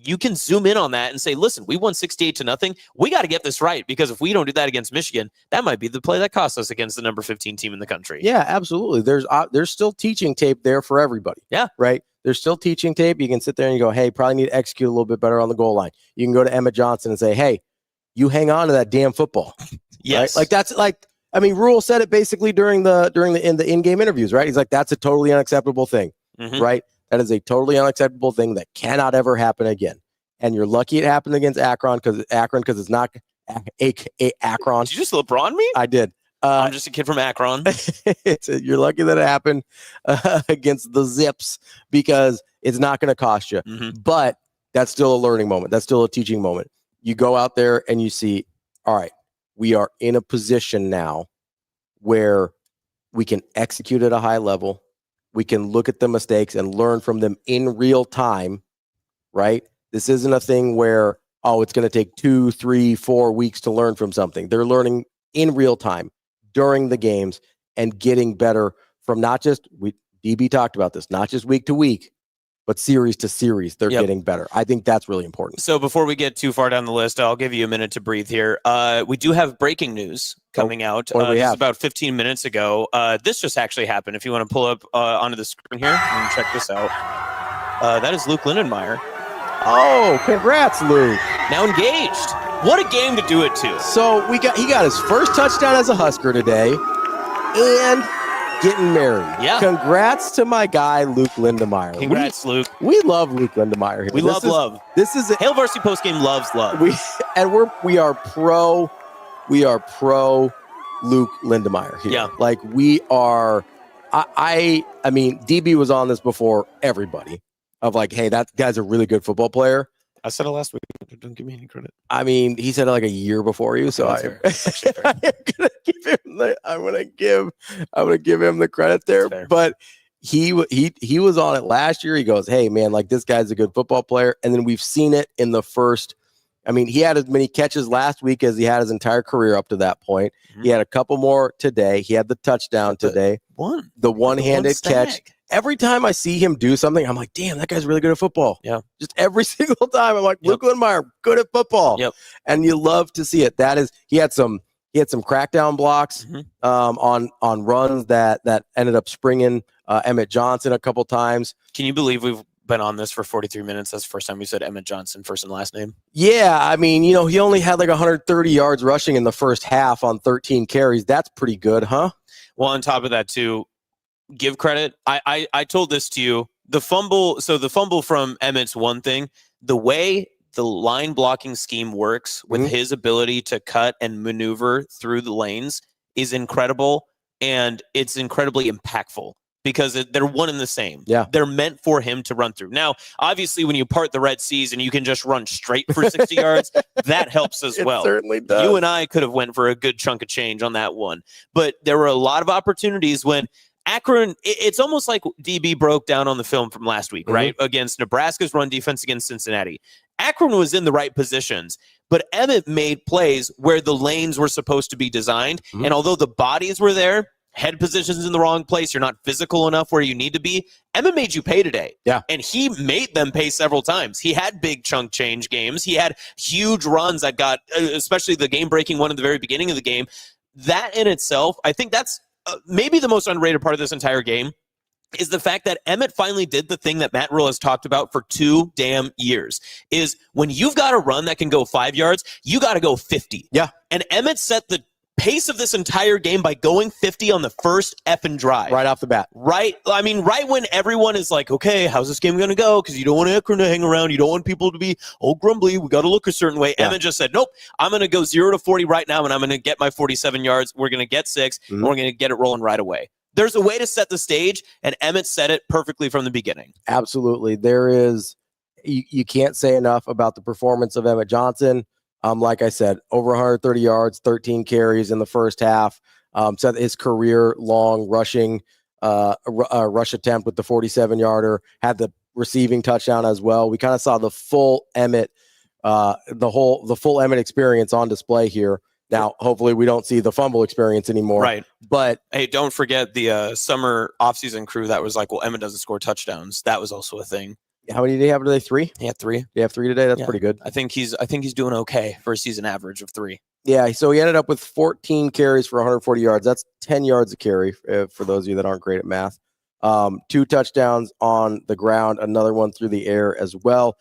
you can zoom in on that and say, listen, we won 68-0. We got to get this right, because if we don't do that against Michigan, that might be the play that costs us against the number 15 team in the country. Yeah, absolutely. There's still teaching tape there for everybody. Yeah. Right. There's still teaching tape. You can sit there and you go, hey, probably need to execute a little bit better on the goal line. You can go to Emmett Johnson and say, hey, you hang on to that damn football. Yes. Right? Like that's like, I mean, Rhule said it basically during the in-game interviews, right? He's like, that's a totally unacceptable thing, right? That is a totally unacceptable thing that cannot ever happen again. And you're lucky it happened against Akron because it's not Akron. Did you just LeBron me? I did. I'm just a kid from Akron. You're lucky that it happened against the Zips, because it's not going to cost you. But that's still a learning moment. That's still a teaching moment. You go out there and you see, all right, we are in a position now where we can execute at a high level. We can look at the mistakes and learn from them in real time, right? This isn't a thing where, it's going to take 2, 3, 4 weeks to learn from something. They're learning in real time during the games and getting better from DB talked about this, not just week to week, but series to series. They're getting better. I think that's really important. So before we get too far down the list, I'll give you a minute to breathe here. We do have breaking news coming out. This is about 15 minutes ago. This just actually happened. If you want to pull up onto the screen here and check this out. That is Luke Lindenmeyer. Oh, congrats, Luke. Now engaged. What a game to do it to. So he got his first touchdown as a Husker today, and getting married. Yeah. Congrats to my guy, Luke Lindenmeyer. Congrats, Luke. We love Luke Lindenmeyer here. We love love. This is Hail Varsity Postgame loves love. We are pro Luke Lindenmeyer here. Yeah. Like we are. I mean, DB was on this before everybody. Of like, hey, that guy's a really good football player. I said it last week. Don't give me any credit. I mean, he said it like a year before you, so I'm gonna give him the credit there. But he was on it last year. He goes, hey man, like this guy's a good football player, and then we've seen it in the first. I mean, he had as many catches last week as he had his entire career up to that point. Mm-hmm. He had a couple more today. He had the touchdown today. The one-handed catch. Every time I see him do something, I'm like, damn, that guy's really good at football. Yeah. Just every single time. I'm like, Luke Lindenmeyer, good at football. Yep. And you love to see it. He had some crackdown blocks on runs that ended up springing Emmett Johnson a couple times. Can you believe we've been on this for 43 minutes? That's the first time we said Emmett Johnson, first and last name. Yeah, I mean, he only had like 130 yards rushing in the first half on 13 carries. That's pretty good, huh? Well, on top of that, too, give credit. I told this to you. The fumble from Emmett's one thing. The way the line blocking scheme works with his ability to cut and maneuver through the lanes is incredible, and it's incredibly impactful. Because they're one and the same. Yeah. They're meant for him to run through. Now, obviously, when you part the Red Seas and you can just run straight for 60 yards, that helps as well. It certainly does. You and I could have went for a good chunk of change on that one. But there were a lot of opportunities when Akron, it's almost like DB broke down on the film from last week, right? Against Nebraska's run defense against Cincinnati. Akron was in the right positions, but Emmett made plays where the lanes were supposed to be designed. And although the bodies were there, head positions in the wrong place, you're not physical enough where you need to be, Emmett made you pay today. Yeah. And he made them pay several times. He had big chunk change games. He had huge runs that got, especially the game-breaking one at the very beginning of the game. That in itself, I think that's maybe the most underrated part of this entire game, is the fact that Emmett finally did the thing that Matt Rhule has talked about for 2 damn years, is when you've got a run that can go 5 yards, you got to go 50. Yeah. And Emmett set the pace of this entire game by going 50 on the first effing drive. Right off the bat. Right? I mean, right when everyone is like, okay, how's this game going to go? Because you don't want Akron to hang around. You don't want people to be, grumbly. We got to look a certain way. Yeah. Emmett just said, nope, I'm going to go 0 to 40 right now, and I'm going to get my 47 yards. We're going to get 6, and we're going to get it rolling right away. There's a way to set the stage, and Emmett set it perfectly from the beginning. Absolutely. There is, you can't say enough about the performance of Emmett Johnson. Like I said, over 130 yards, 13 carries in the first half. Set his career-long rushing rush attempt with the 47-yarder. Had the receiving touchdown as well. We kind of saw the full Emmett, the full Emmett experience on display here. Now, hopefully, we don't see the fumble experience anymore. Right. But hey, don't forget the summer offseason crew that was like, well, Emmett doesn't score touchdowns. That was also a thing. How many did he have today? 3? He had 3. You have 3 today? That's pretty good. I think he's doing okay for a season average of 3. Yeah, so he ended up with 14 carries for 140 yards. That's 10 yards a carry for those of you that aren't great at math. 2 touchdowns on the ground, another one through the air as well.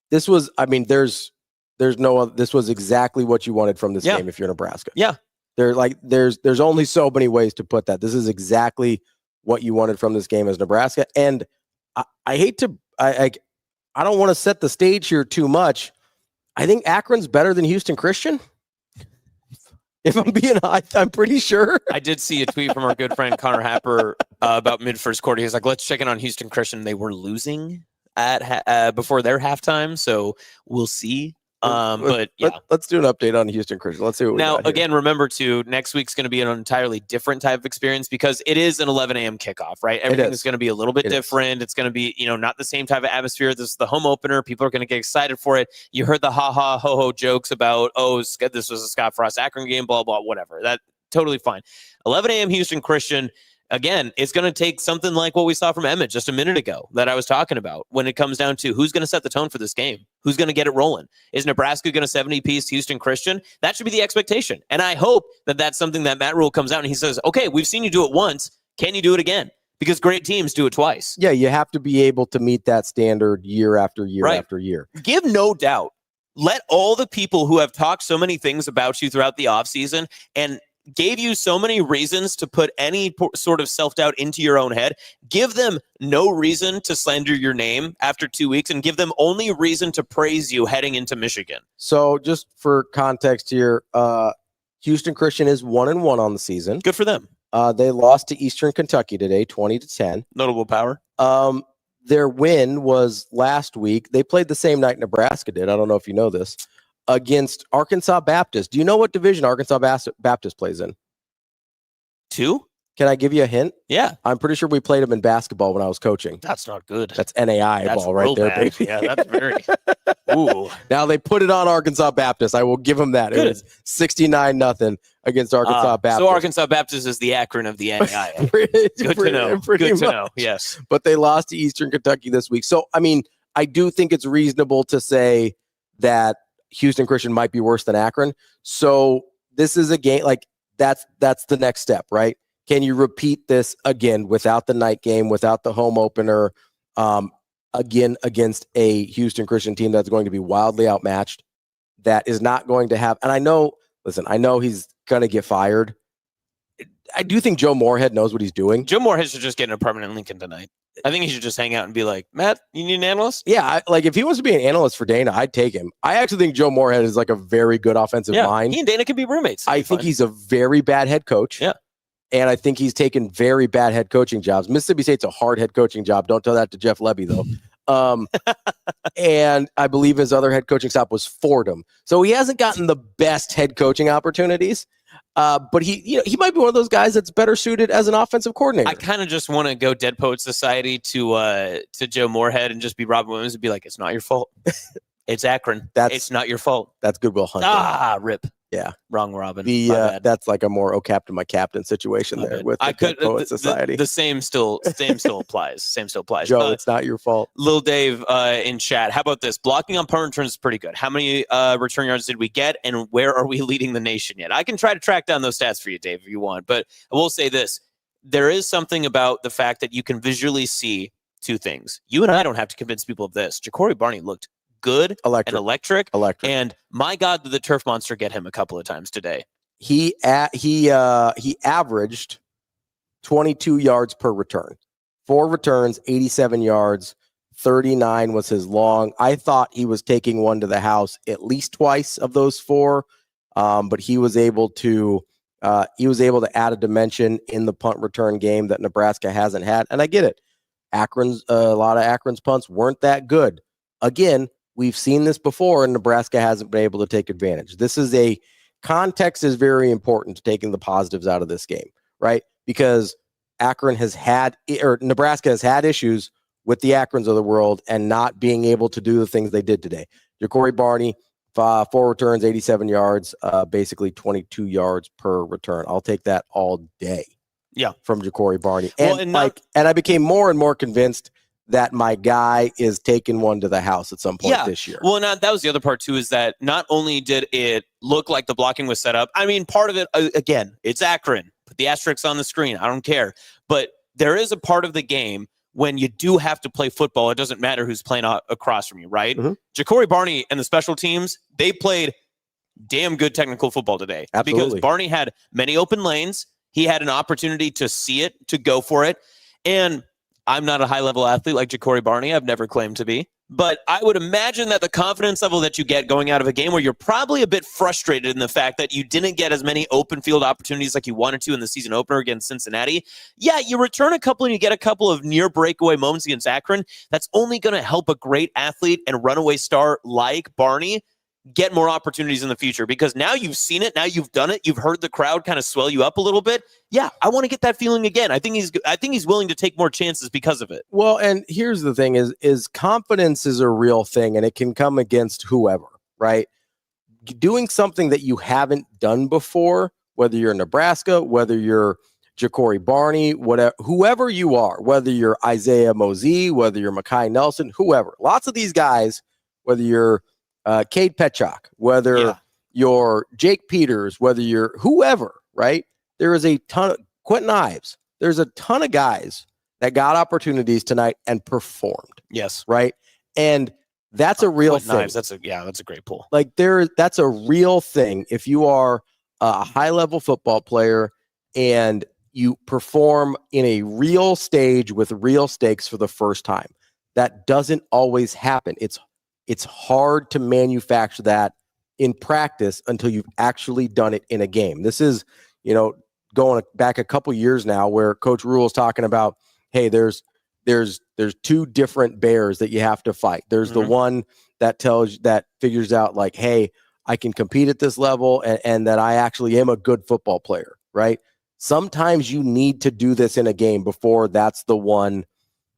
This was, I mean, this was exactly what you wanted from this game if you're Nebraska. Yeah. There's only so many ways to put that. This is exactly what you wanted from this game as Nebraska. And I hate to, I don't want to set the stage here too much. I think Akron's better than Houston Christian. If I'm being honest, I'm pretty sure. I did see a tweet from our good friend Connor Happer about mid-first quarter. He's like, let's check in on Houston Christian. They were losing at before their halftime, so we'll see. But yeah, let's do an update on Houston Christian. Let's see what we now got here. Again. Remember, too, next week's going to be an entirely different type of experience because it is an 11 a.m. kickoff, right? Everything is going to be a little bit different. It's going to be, not the same type of atmosphere. This is the home opener. People are going to get excited for it. You heard the ha ha ho ho jokes about, this was a Scott Frost Akron game, blah blah, whatever. That totally fine. 11 a.m. Houston Christian. Again, it's going to take something like what we saw from Emmett just a minute ago that I was talking about when it comes down to who's going to set the tone for this game. Who's going to get it rolling? Is Nebraska going to 70-piece Houston Christian? That should be the expectation. And I hope that that's something that Matt Rhule comes out and he says, okay, we've seen you do it once. Can you do it again? Because great teams do it twice. Yeah, you have to be able to meet that standard year after year after year. Give no doubt. Let all the people who have talked so many things about you throughout the offseason and gave you so many reasons to put any sort of self-doubt into your own head. Give them no reason to slander your name after 2 weeks, and give them only reason to praise you heading into Michigan. So just for context here, Houston Christian is 1-1 on the season. Good for them. They lost to Eastern Kentucky today, 20-10. Notable power. Their win was last week. They played the same night Nebraska did. I don't know if you know this. Against Arkansas Baptist. Do you know what division Arkansas Baptist plays in? 2? Can I give you a hint? Yeah. I'm pretty sure we played them in basketball when I was coaching. That's not good. That's NAI That's ball right there, bad. baby. Yeah, that's very... Ooh. Now they put it on Arkansas Baptist. I will give them that. Good. It was 69-0 against Arkansas Baptist. So Arkansas Baptist is the Akron of the NAI. Good to know. Good to know. Yes. But they lost to Eastern Kentucky this week. So, I mean, I do think it's reasonable to say that Houston Christian might be worse than Akron. So this is a game like that's the next step, right? Can you repeat this again without the night game, without the home opener, again against a Houston Christian team that's going to be wildly outmatched, that is not going to have, and I know he's going to get fired. I do think Joe Moorhead knows what he's doing. Joe Moorhead should just get in a permanent Lincoln tonight. I think he should just hang out and be like, Matt, you need an analyst? Yeah, like if he wants to be an analyst for Dana, I'd take him. I actually think Joe Moorhead is like a very good offensive mind. He and Dana can be roommates. I think he's a very bad head coach. Yeah. And I think he's taken very bad head coaching jobs. Mississippi State's a hard head coaching job. Don't tell that to Jeff Lebby, though. And I believe his other head coaching stop was Fordham. So he hasn't gotten the best head coaching opportunities. But he might be one of those guys that's better suited as an offensive coordinator. I kind of just want to go Dead Poet Society to Joe Moorhead and just be Robin Williams and be like, it's not your fault. It's Akron. It's not your fault. That's Goodwill Hunting. Rip. Yeah. Wrong Robin. That's like a more "Oh Captain, My Captain" situation there with the Dead Poet Society. The same still applies. Same still applies. Joe, it's not your fault. Lil Dave in chat. How about this? Blocking on punt returns is pretty good. How many return yards did we get, and where are we leading the nation yet? I can try to track down those stats for you, Dave, if you want. But I will say this: there is something about the fact that you can visually see two things. You and I don't have to convince people of this. Ja'Cory Barney looked good and electric. And my God, did the turf monster get him a couple of times today? He averaged 22 yards per return. 4 returns, 87 yards, 39 was his long. I thought he was taking one to the house at least twice of those 4, but he was able to add a dimension in the punt return game that Nebraska hasn't had. And I get it. A lot of Akron's punts weren't that good. Again, we've seen this before, and Nebraska hasn't been able to take advantage. Context is very important to taking the positives out of this game, right? Because Nebraska has had issues with the Akrons of the world and not being able to do the things they did today. Ja'Cory Barney, 4 returns, 87 yards, basically 22 yards per return. I'll take that all day. Yeah, from Ja'Cory Barney, and I became more and more convinced that my guy is taking one to the house at some point this year. Well, that was the other part, too, is that not only did it look like the blocking was set up, I mean, part of it, again, it's Akron. Put the asterisks on the screen. I don't care. But there is a part of the game when you do have to play football. It doesn't matter who's playing across from you, right? Mm-hmm. Ja'Cory Barney and the special teams, they played damn good technical football today. Absolutely. Because Barney had many open lanes. He had an opportunity to see it, to go for it. And I'm not a high-level athlete like Ja'Cory Barney. I've never claimed to be. But I would imagine that the confidence level that you get going out of a game where you're probably a bit frustrated in the fact that you didn't get as many open field opportunities like you wanted to in the season opener against Cincinnati. Yeah, you return a couple and you get a couple of near breakaway moments against Akron. That's only going to help a great athlete and runaway star like Barney get more opportunities in the future, because now you've seen it, now you've done it, you've heard the crowd kind of swell you up a little bit. Yeah, I want to get that feeling again. I think he's willing to take more chances because of it. Well, and here's the thing is confidence is a real thing, and it can come against whoever, right? Doing something that you haven't done before, whether you're Nebraska, whether you're Ja'Cory Barney, whoever you are, whether you're Isaiah Mosey, whether you're Mekhi Nelson, whoever. Lots of these guys, whether you're Cade Petchak, whether you're Jake Peters, whether you're whoever, right? There is a ton of Quentin Ives. There's a ton of guys that got opportunities tonight and performed. Yes. Right. And that's a real thing. Ives, that's a great pull. Like that's a real thing. If you are a high-level football player and you perform in a real stage with real stakes for the first time. That doesn't always happen. It's hard to manufacture that in practice until you've actually done it in a game. This is, going back a couple years now where Coach Rhule is talking about, hey, there's two different bears that you have to fight. There's the one that figures out like, hey, I can compete at this level and that I actually am a good football player, right? Sometimes you need to do this in a game before that's the one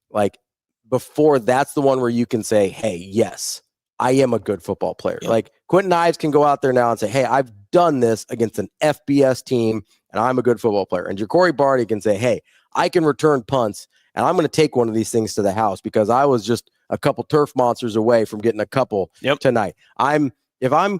where you can say, hey, yes, I am a good football player. Yep. Like Quentin Ives can go out there now and say, hey, I've done this against an FBS team and I'm a good football player. And Ja'Cory Barty can say, hey, I can return punts and I'm going to take one of these things to the house because I was just a couple turf monsters away from getting a couple tonight. If I'm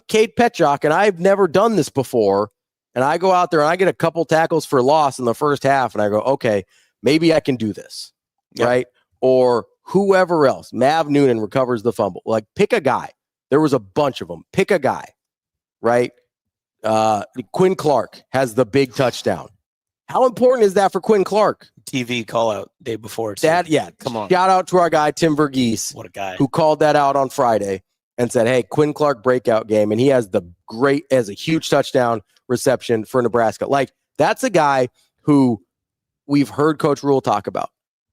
Cade Petchak and I've never done this before and I go out there and I get a couple tackles for loss in the first half and I go, okay, maybe I can do this, right? Or whoever else, Mav Noonan recovers the fumble. Like, pick a guy. There was a bunch of them. Pick a guy, right? Quinn Clark has the big touchdown. How important is that for Quinn Clark? TV call out day before. Come on. Shout out to our guy, Tim Verghese. What a guy. Who called that out on Friday and said, hey, Quinn Clark breakout game. And he has a huge touchdown reception for Nebraska. Like, that's a guy who we've heard Coach Rhule talk about.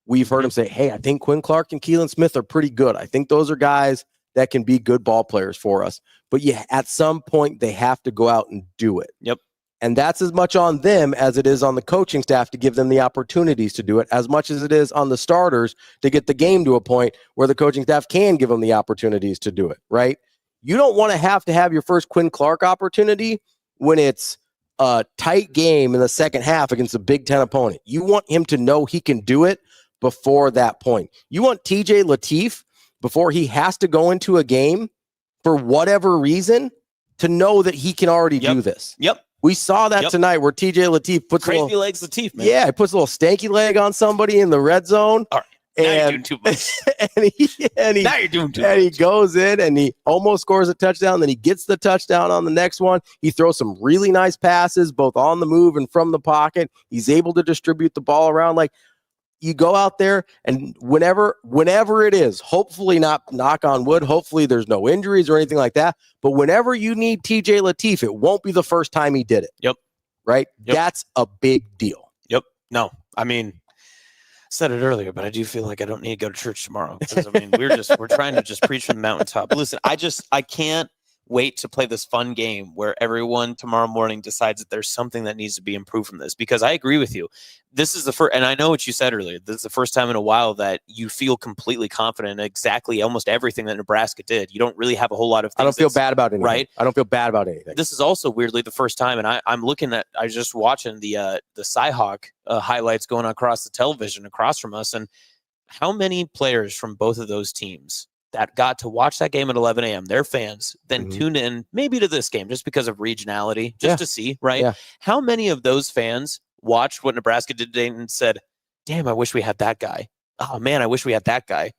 We've heard him say, hey, I think Quinn Clark and Keelan Smith are pretty good. I think those are guys that can be good ball players for us. But at some point, they have to go out and do it. Yep. And that's as much on them as it is on the coaching staff to give them the opportunities to do it, as much as it is on the starters to get the game to a point where the coaching staff can give them the opportunities to do it, right? You don't want to have your first Quinn Clark opportunity when it's a tight game in the second half against a Big Ten opponent. You want him to know he can do it before that point. You want TJ Lateef, before he has to go into a game for whatever reason, to know that he can already do this. Yep. We saw that tonight where TJ Lateef puts crazy legs Lateef, man. Yeah, he puts a little stanky leg on somebody in the red zone. All right. Now you're doing too much. Now you're doing too much. And he goes in and he almost scores a touchdown. Then he gets the touchdown on the next one. He throws some really nice passes, both on the move and from the pocket. He's able to distribute the ball around. Like, you go out there and whenever it is, hopefully not, knock on wood, hopefully there's no injuries or anything like that. But whenever you need TJ Lateef, it won't be the first time he did it. Yep. Right? Yep. That's a big deal. Yep. No, I mean, I said it earlier, but I do feel like I don't need to go to church tomorrow. Because, I mean, we're trying to just preach from the mountaintop. Listen, I can't wait to play this fun game where everyone tomorrow morning decides that there's something that needs to be improved from this, because I agree with you. This is the first, and I know what you said earlier, this is the first time in a while that you feel completely confident in exactly almost everything that Nebraska did. You don't really have a whole lot of things. I don't feel bad about anything. Right? I don't feel bad about anything. This is also weirdly the first time, and I was just watching the Cyhawk highlights going across the television across from us, and how many players from both of those teams that got to watch that game at 11 a.m., their fans, then tune in maybe to this game just because of regionality, just to see, right? Yeah. How many of those fans watched what Nebraska did today and said, damn, I wish we had that guy. Oh, man, I wish we had that guy.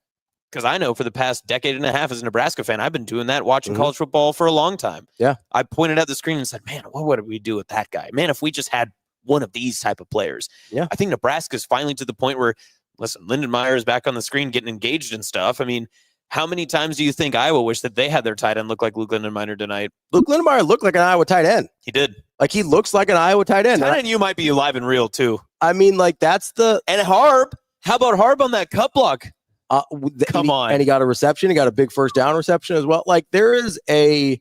Because I know for the past decade and a half as a Nebraska fan, I've been doing that, watching college football for a long time. Yeah. I pointed at the screen and said, man, what would we do with that guy? Man, if we just had one of these type of players. Yeah. I think Nebraska's finally to the point where, listen, Lindenmeyer is back on the screen getting engaged and stuff. I mean, how many times do you think Iowa wished that they had their tight end look like Luke Lindenmeyer tonight? Luke Lindenmeyer looked like an Iowa tight end. He did. Like, he looks like an Iowa tight end. And you might be alive and real, too. I mean, like, that's the... And Harb. How about Harb on that cut block? Come on. And he got a reception. He got a big first down reception as well. Like, there is a...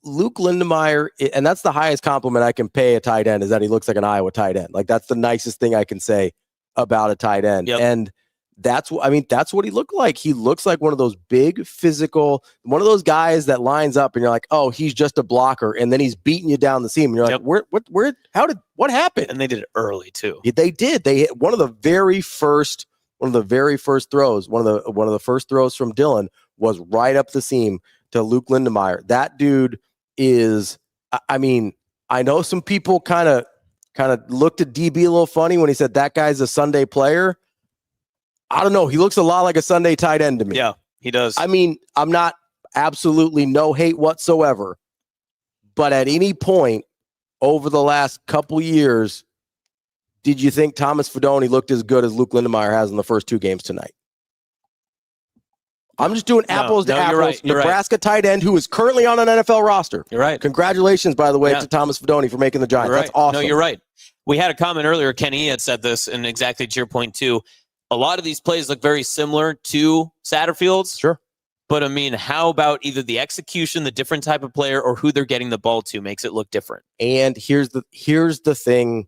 Luke Lindenmeyer, and that's the highest compliment I can pay a tight end, is that he looks like an Iowa tight end. Like, that's the nicest thing I can say about a tight end. Yep. And that's what he looked like. He looks like one of those big physical, one of those guys that lines up and you're like, oh, he's just a blocker. And then he's beating you down the seam. And you're like, what happened? And they did it early too. They did. They hit one of the very first throws. One of the first throws from Dylan was right up the seam to Luke Lindenmeyer. That dude is, I mean, I know some people kind of looked at DB a little funny when he said that guy's a Sunday player. I don't know. He looks a lot like a Sunday tight end to me. Yeah, he does. I mean, I'm not absolutely no hate whatsoever, But at any point over the last couple years, did you think Thomas Fidone looked as good as Luke Lindenmeyer has in the first 2 games tonight? I'm just doing apples to apples. You're Nebraska tight end who is currently on an NFL roster. You're right. Congratulations, by the way, to Thomas Fidone for making the Giants. Right. That's awesome. No, you're right. We had a comment earlier. Kenny had said this, and exactly to your point, too. A lot of these plays look very similar to Satterfield's. Sure. But, I mean, how about either the execution, the different type of player, or who they're getting the ball to makes it look different? And here's the thing.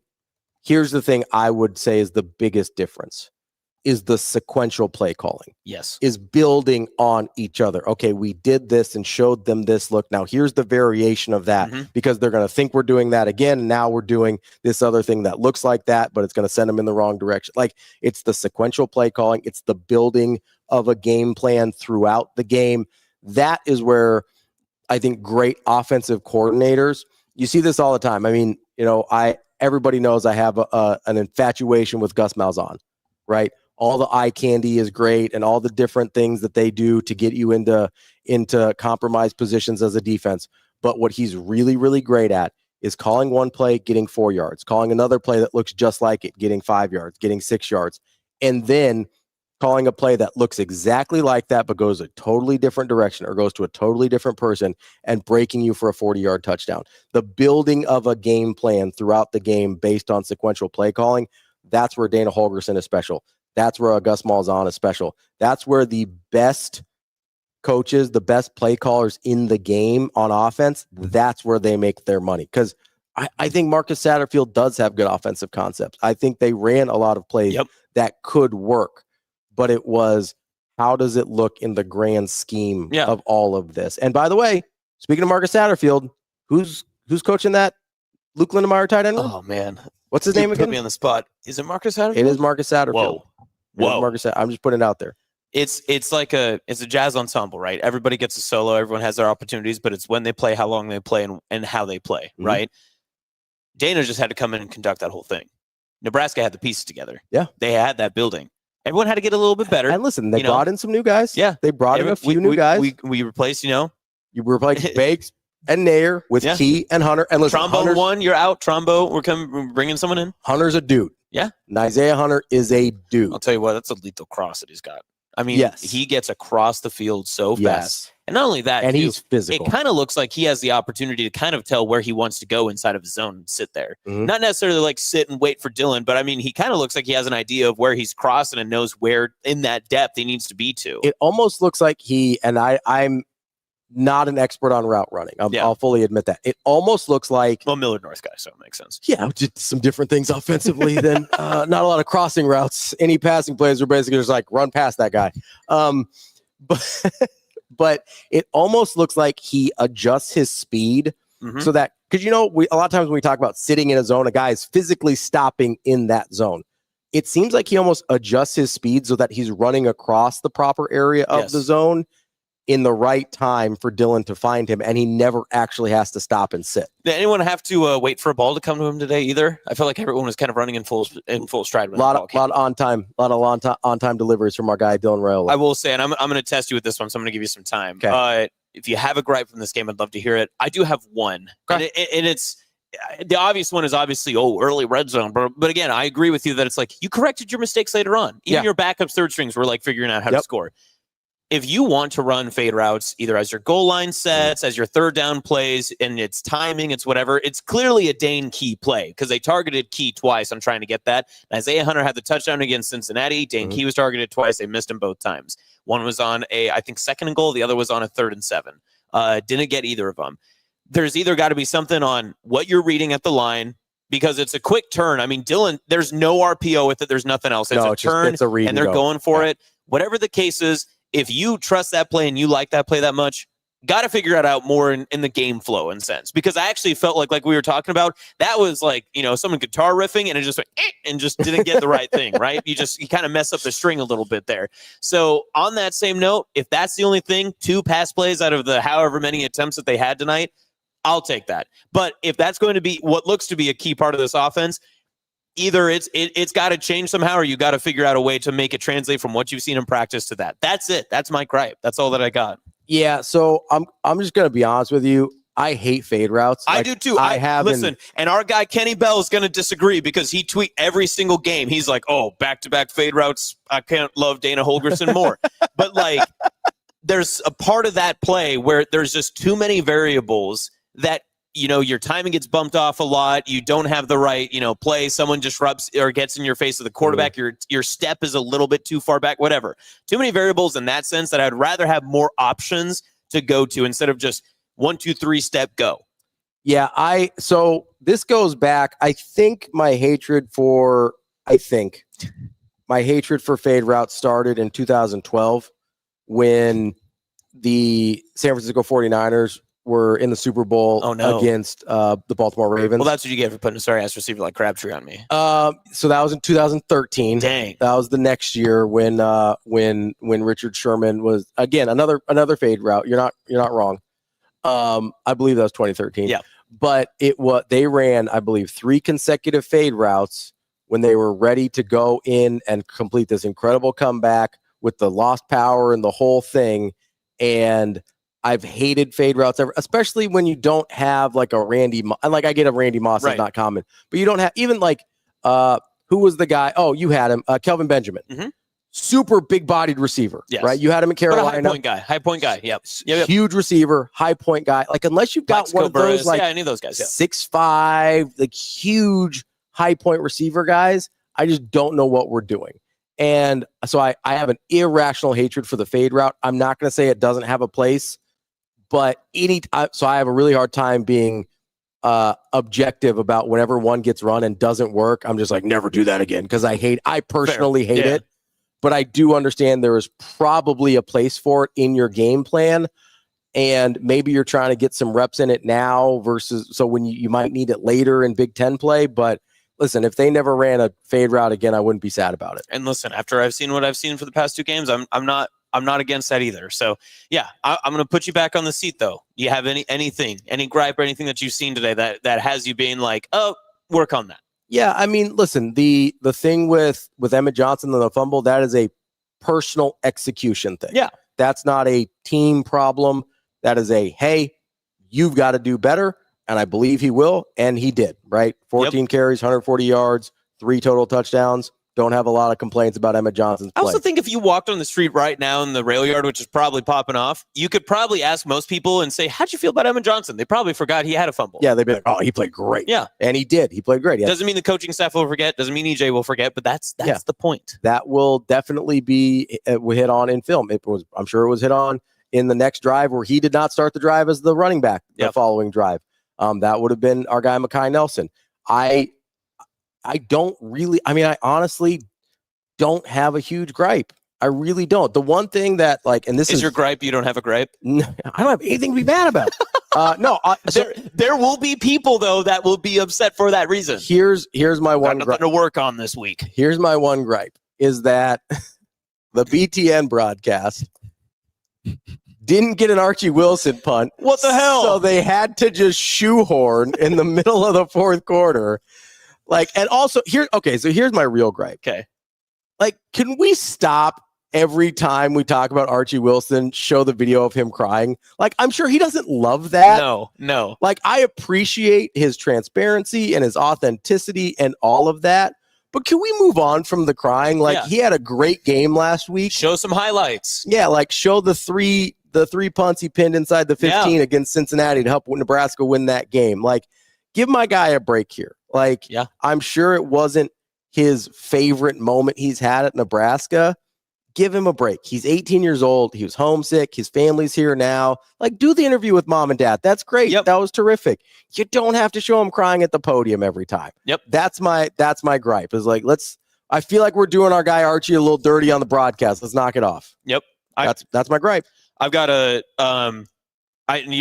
Here's the thing I would say is the biggest difference is the sequential play calling. Yes. Is building on each other. Okay, we did this and showed them this look. Now here's the variation of that because they're going to think we're doing that again. And now we're doing this other thing that looks like that, but it's going to send them in the wrong direction. Like it's the sequential play calling. It's the building of a game plan throughout the game. That is where I think great offensive coordinators, you see this all the time. I mean, everybody knows I have an infatuation with Gus Malzahn, right? All the eye candy is great and all the different things that they do to get you into compromised positions as a defense. But what he's really, really great at is calling one play, getting 4 yards, calling another play that looks just like it, getting 5 yards, getting 6 yards, and then calling a play that looks exactly like that but goes a totally different direction or goes to a totally different person and breaking you for a 40-yard touchdown. The building of a game plan throughout the game based on sequential play calling, that's where Dana Holgorsen is special. That's where Gus Malzahn is special. That's where the best coaches, the best play callers in the game on offense, that's where they make their money. Because I think Marcus Satterfield does have good offensive concepts. I think they ran a lot of plays that could work. But it was, how does it look in the grand scheme of all of this? And by the way, speaking of Marcus Satterfield, who's coaching that Luke Lindenmeyer tight end room? Oh, man. What's his name again? Put me on the spot. Is it Marcus Satterfield? It is Marcus Satterfield. Whoa. I'm just putting it out there. It's like a jazz ensemble, right? Everybody gets a solo. Everyone has their opportunities, but it's when they play, how long they play, and how they play, right? Dana just had to come in and conduct that whole thing. Nebraska had the pieces together. Yeah. They had that building. Everyone had to get a little bit better. And listen, they brought in some new guys. Yeah. They brought in a few new guys. We replaced, You replaced Bakes and Nair with Key and Hunter. And listen, Trombo one, you're out. Trombo, we're bringing someone in. Hunter's a dude. Yeah. And Isaiah Hunter is a dude. I'll tell you what, that's a lethal cross that he's got. I mean, he gets across the field so fast. And not only that, and he's physical. It kind of looks like he has the opportunity to kind of tell where he wants to go inside of his zone and sit there. Not necessarily like sit and wait for Dylan, but I mean, he kind of looks like he has an idea of where he's crossing and knows where in that depth he needs to be to. It almost looks like I'm not an expert on route running. I'll fully admit that. It almost looks like... Well, Millard North guy, so it makes sense. Yeah, just some different things offensively than not a lot of crossing routes. Any passing plays are basically just like run past that guy. But it almost looks like he adjusts his speed so that... Because, a lot of times when we talk about sitting in a zone, a guy is physically stopping in that zone. It seems like he almost adjusts his speed so that he's running across the proper area of the zone in the right time for Dylan to find him, and he never actually has to stop and sit. Did anyone have to wait for a ball to come to him today either? I felt like everyone was kind of running in full stride. When a lot of on time deliveries from our guy Dylan Raiola. I will say, and I'm going to test you with this one, so I'm going to give you some time. Okay. If you have a gripe from this game, I'd love to hear it. I do have one, and it's the obvious one is obviously early red zone, but again, I agree with you that it's like you corrected your mistakes later on. Even your backup third strings were like figuring out how to score. If you want to run fade routes, either as your goal line sets, as your third down plays, and it's timing, it's whatever, it's clearly a Dane Key play because they targeted Key twice. I'm trying to get that. And Isaiah Hunter had the touchdown against Cincinnati. Dane Key was targeted twice. They missed him both times. One was on I think, 2nd and goal. The other was on a 3rd and 7. Didn't get either of them. There's either got to be something on what you're reading at the line because it's a quick turn. I mean, Dylan, there's no RPO with it. There's nothing else. It's a turn, and they're going for it. Whatever the case is, if you trust that play and you like that play that much, got to figure it out more in the game flow and sense. Because I actually felt like we were talking about, that was like, someone guitar riffing and it just went, and just didn't get the right thing, right? You kind of mess up the string a little bit there. So on that same note, if that's the only thing, 2 pass plays out of the however many attempts that they had tonight, I'll take that. But if that's going to be what looks to be a key part of this offense, either it's got to change somehow, or you got to figure out a way to make it translate from what you've seen in practice to that. That's it. That's my gripe. That's all that I got. Yeah. So I'm just going to be honest with you. I hate fade routes. I do too. Listen, and our guy Kenny Bell is going to disagree because he tweet every single game. He's like, "Oh, back-to-back fade routes. I can't love Dana Holgorsen more." But like, there's a part of that play where there's just too many variables that your timing gets bumped off a lot. You don't have the right play. Someone disrupts or gets in your face with the quarterback. Your step is a little bit too far back. Whatever. Too many variables in that sense that I'd rather have more options to go to instead of just 1, 2, 3 step go. Yeah, so this goes back. I think my hatred for fade routes started in 2012 when the San Francisco 49ers were in the Super Bowl against the Baltimore Ravens. Well, that's what you get for putting a sorry-ass receiver like Crabtree on me. So that was in 2013. Dang. That was the next year when Richard Sherman was, again, another fade route. You're not wrong. I believe that was 2013. Yeah. But they ran, I believe, 3 consecutive fade routes when they were ready to go in and complete this incredible comeback with the lost power and the whole thing. And I've hated fade routes ever, especially when you don't have like a Randy. Like I get a Randy Moss is not common, but you don't have even like who was the guy? Oh, you had him, Kelvin Benjamin. Mm-hmm. Super big-bodied receiver, yes. right? You had him in Carolina. But a high point guy. Yep. Huge receiver, high point guy. Like unless you've got Mexico one of those, like any of those guys, 6'5", like huge high point receiver guys, I just don't know what we're doing. And so I have an irrational hatred for the fade route. I'm not going to say it doesn't have a place, but so I have a really hard time being objective about whenever one gets run and doesn't work. I'm just like, never do that again because I personally hate it. But I do understand there is probably a place for it in your game plan. And maybe you're trying to get some reps in it now versus so when you might need it later in Big Ten play. But listen, if they never ran a fade route again, I wouldn't be sad about it. And listen, after I've seen what I've seen for the past 2 games, I'm not against that either. So yeah, I'm going to put you back on the seat though. Do you have any gripe or anything that you've seen today that has you being like, oh, work on that? Yeah, I mean, listen, the thing with Emmett Johnson and the fumble, that is a personal execution thing. Yeah. That's not a team problem. That is hey, you've got to do better. And I believe he will. And he did, right? 14 carries, 140 yards, 3 total touchdowns. Don't have a lot of complaints about Emmett Johnson's play. I also think if you walked on the street right now in the rail yard, which is probably popping off, you could probably ask most people and say, how'd you feel about Emmett Johnson? They probably forgot he had a fumble. Yeah, they'd be like, oh, he played great. Yeah. And he did. He played great. Doesn't mean the coaching staff will forget. Doesn't mean EJ will forget, but that's the point. That will definitely be hit on in film. I'm sure it was hit on in the next drive where he did not start the drive as the running back the following drive. That would have been our guy, Mekhi Nelson. I honestly don't have a huge gripe. I really don't. The one thing that and this is your gripe. You don't have a gripe. No, I don't have anything to be mad about. There will be people though that will be upset for that reason. Here's my one gripe to work on this week. Here's my one gripe is that the BTN broadcast didn't get an Archie Wilson punt. What the hell? So they had to just shoehorn in the middle of the 4th quarter. And also so here's my real gripe. Okay. Can we stop every time we talk about Archie Wilson, show the video of him crying? I'm sure he doesn't love that. No. I appreciate his transparency and his authenticity and all of that. But can we move on from the crying? He had a great game last week. Show some highlights. Yeah, show the three punts he pinned inside the 15 against Cincinnati to help Nebraska win that game. Give my guy a break here. I'm sure it wasn't his favorite moment he's had at Nebraska. Give him a break. He's 18 years old. He was homesick. His family's here now. Do the interview with mom and dad. That's great. Yep. That was terrific. You don't have to show him crying at the podium every time. Yep. That's my gripe. Is I feel like we're doing our guy Archie a little dirty on the broadcast. Let's knock it off. Yep. That's my gripe. I've got you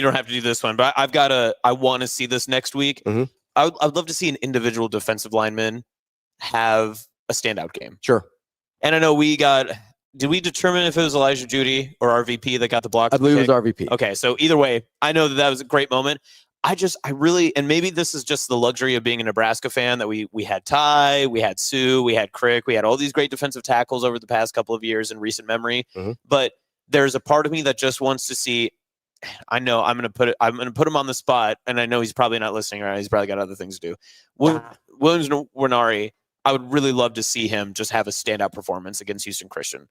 don't have to do this one, but I want to see this next week. Mm-hmm. I'd love to see an individual defensive lineman have a standout game. Sure. And I know did we determine if it was Elijah Judy or RVP that got the block? I believe it was RVP. Okay, so either way, I know that was a great moment. I really, and maybe this is just the luxury of being a Nebraska fan, that we had Ty, we had Sue, we had Crick, we had all these great defensive tackles over the past couple of years in recent memory. Mm-hmm. But there's a part of me that just wants to see I know I'm going to put him on the spot, and I know he's probably not listening right now. He's probably got other things to do. Williams Nwaneri, I would really love to see him just have a standout performance against Houston Christian.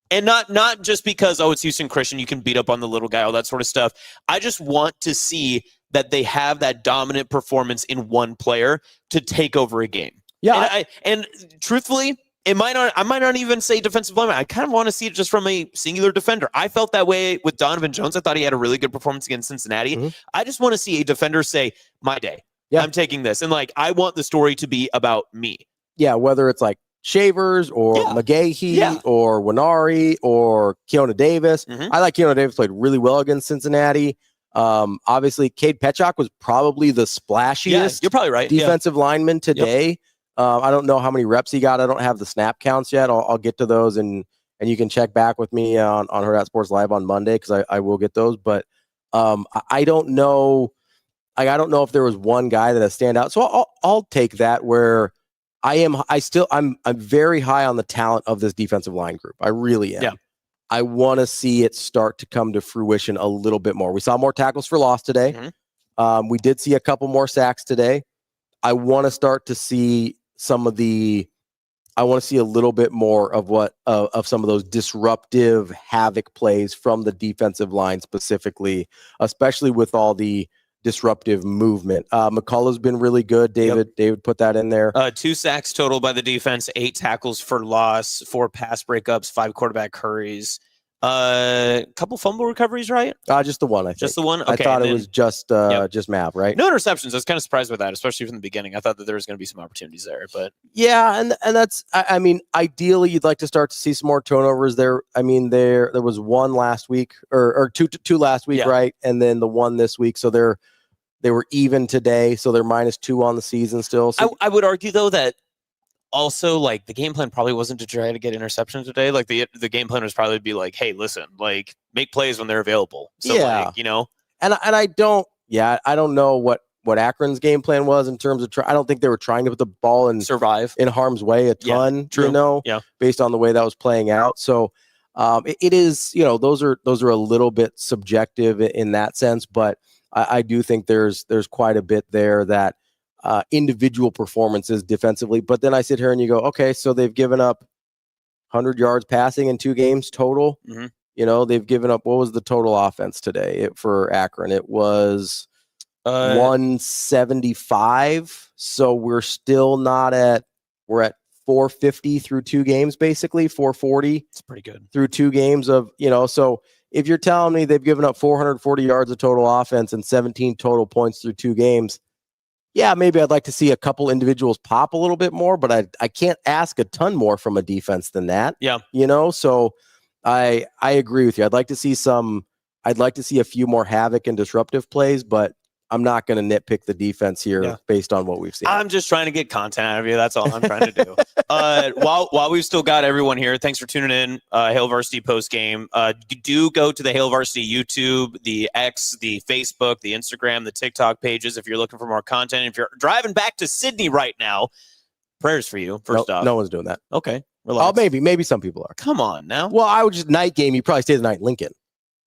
And not just because, it's Houston Christian, you can beat up on the little guy, all that sort of stuff. I just want to see that they have that dominant performance in one player to take over a game. Yeah. And truthfully, I might not even say defensive lineman. I kind of want to see it just from a singular defender. I felt that way with Donovan Jones. I thought he had a really good performance against Cincinnati. Mm-hmm. I just want to see a defender say, my day. Yeah. I'm taking this. And I want the story to be about me. Yeah, whether it's like Shavers or McGahee or Nwaneri or Keona Davis. Mm-hmm. I like Keona Davis played really well against Cincinnati. Obviously, Cade Petchak was probably the splashiest you're probably right. defensive lineman today. Yep. I don't know how many reps he got. I don't have the snap counts yet. I'll get to those, and you can check back with me on Hurrdat Sports Live on Monday because I will get those. But I don't know. I don't know if there was one guy that has stand out. So I'll take that where I'm very high on the talent of this defensive line group. I really am. Yeah. I want to see it start to come to fruition a little bit more. We saw more tackles for loss today. Mm-hmm. We did see a couple more sacks today. I want to start to see I want to see a little bit more of some of those disruptive havoc plays from the defensive line specifically, especially with all the disruptive movement. McCullough's been really good. David put that in there. 2 sacks total by the defense, 8 tackles for loss, 4 pass breakups, 5 quarterback hurries, couple fumble recoveries, right? Just the one, I think. Just the one? Okay, I thought it was just Mav, right? No interceptions. I was kind of surprised with that, especially from the beginning. I thought that there was going to be some opportunities there, but yeah, and that's I mean, ideally you'd like to start to see some more turnovers there. I mean, there was one last week or two last week, right? And then the one this week. So they were even today, so they're -2 on the season still. So I would argue though that also the game plan probably wasn't to try to get interceptions today. The game plan was probably to be hey, listen, make plays when they're available. So and I don't know what Akron's game plan was in terms of I don't think they were trying to put the ball in harm's way a ton, based on the way that was playing out. So it is, those are a little bit subjective in that sense, but I do think there's quite a bit there that individual performances defensively. But then I sit here and you go, okay, so they've given up 100 yards passing in 2 games total. Mm-hmm. They've given up, what was the total offense today for Akron? It was 175. So we're still not we're at 450 through 2 games, basically 440. It's pretty good through 2 games of, so if you're telling me they've given up 440 yards of total offense and 17 total points through 2 games, yeah, maybe I'd like to see a couple individuals pop a little bit more, but I can't ask a ton more from a defense than that. Yeah. So I agree with you. I'd like to see a few more havoc and disruptive plays, but I'm not going to nitpick the defense here based on what we've seen. I'm just trying to get content out of you. That's all I'm trying to do. While we've still got everyone here, thanks for tuning in. Hail Varsity Postgame. Do go to the Hail Varsity YouTube, the X, the Facebook, the Instagram, the TikTok pages if you're looking for more content. If you're driving back to Sydney right now, prayers for you, first off. No one's doing that. Okay. Relax. Oh, maybe some people are. Come on now. Well, I would just night game. You probably stay the night in Lincoln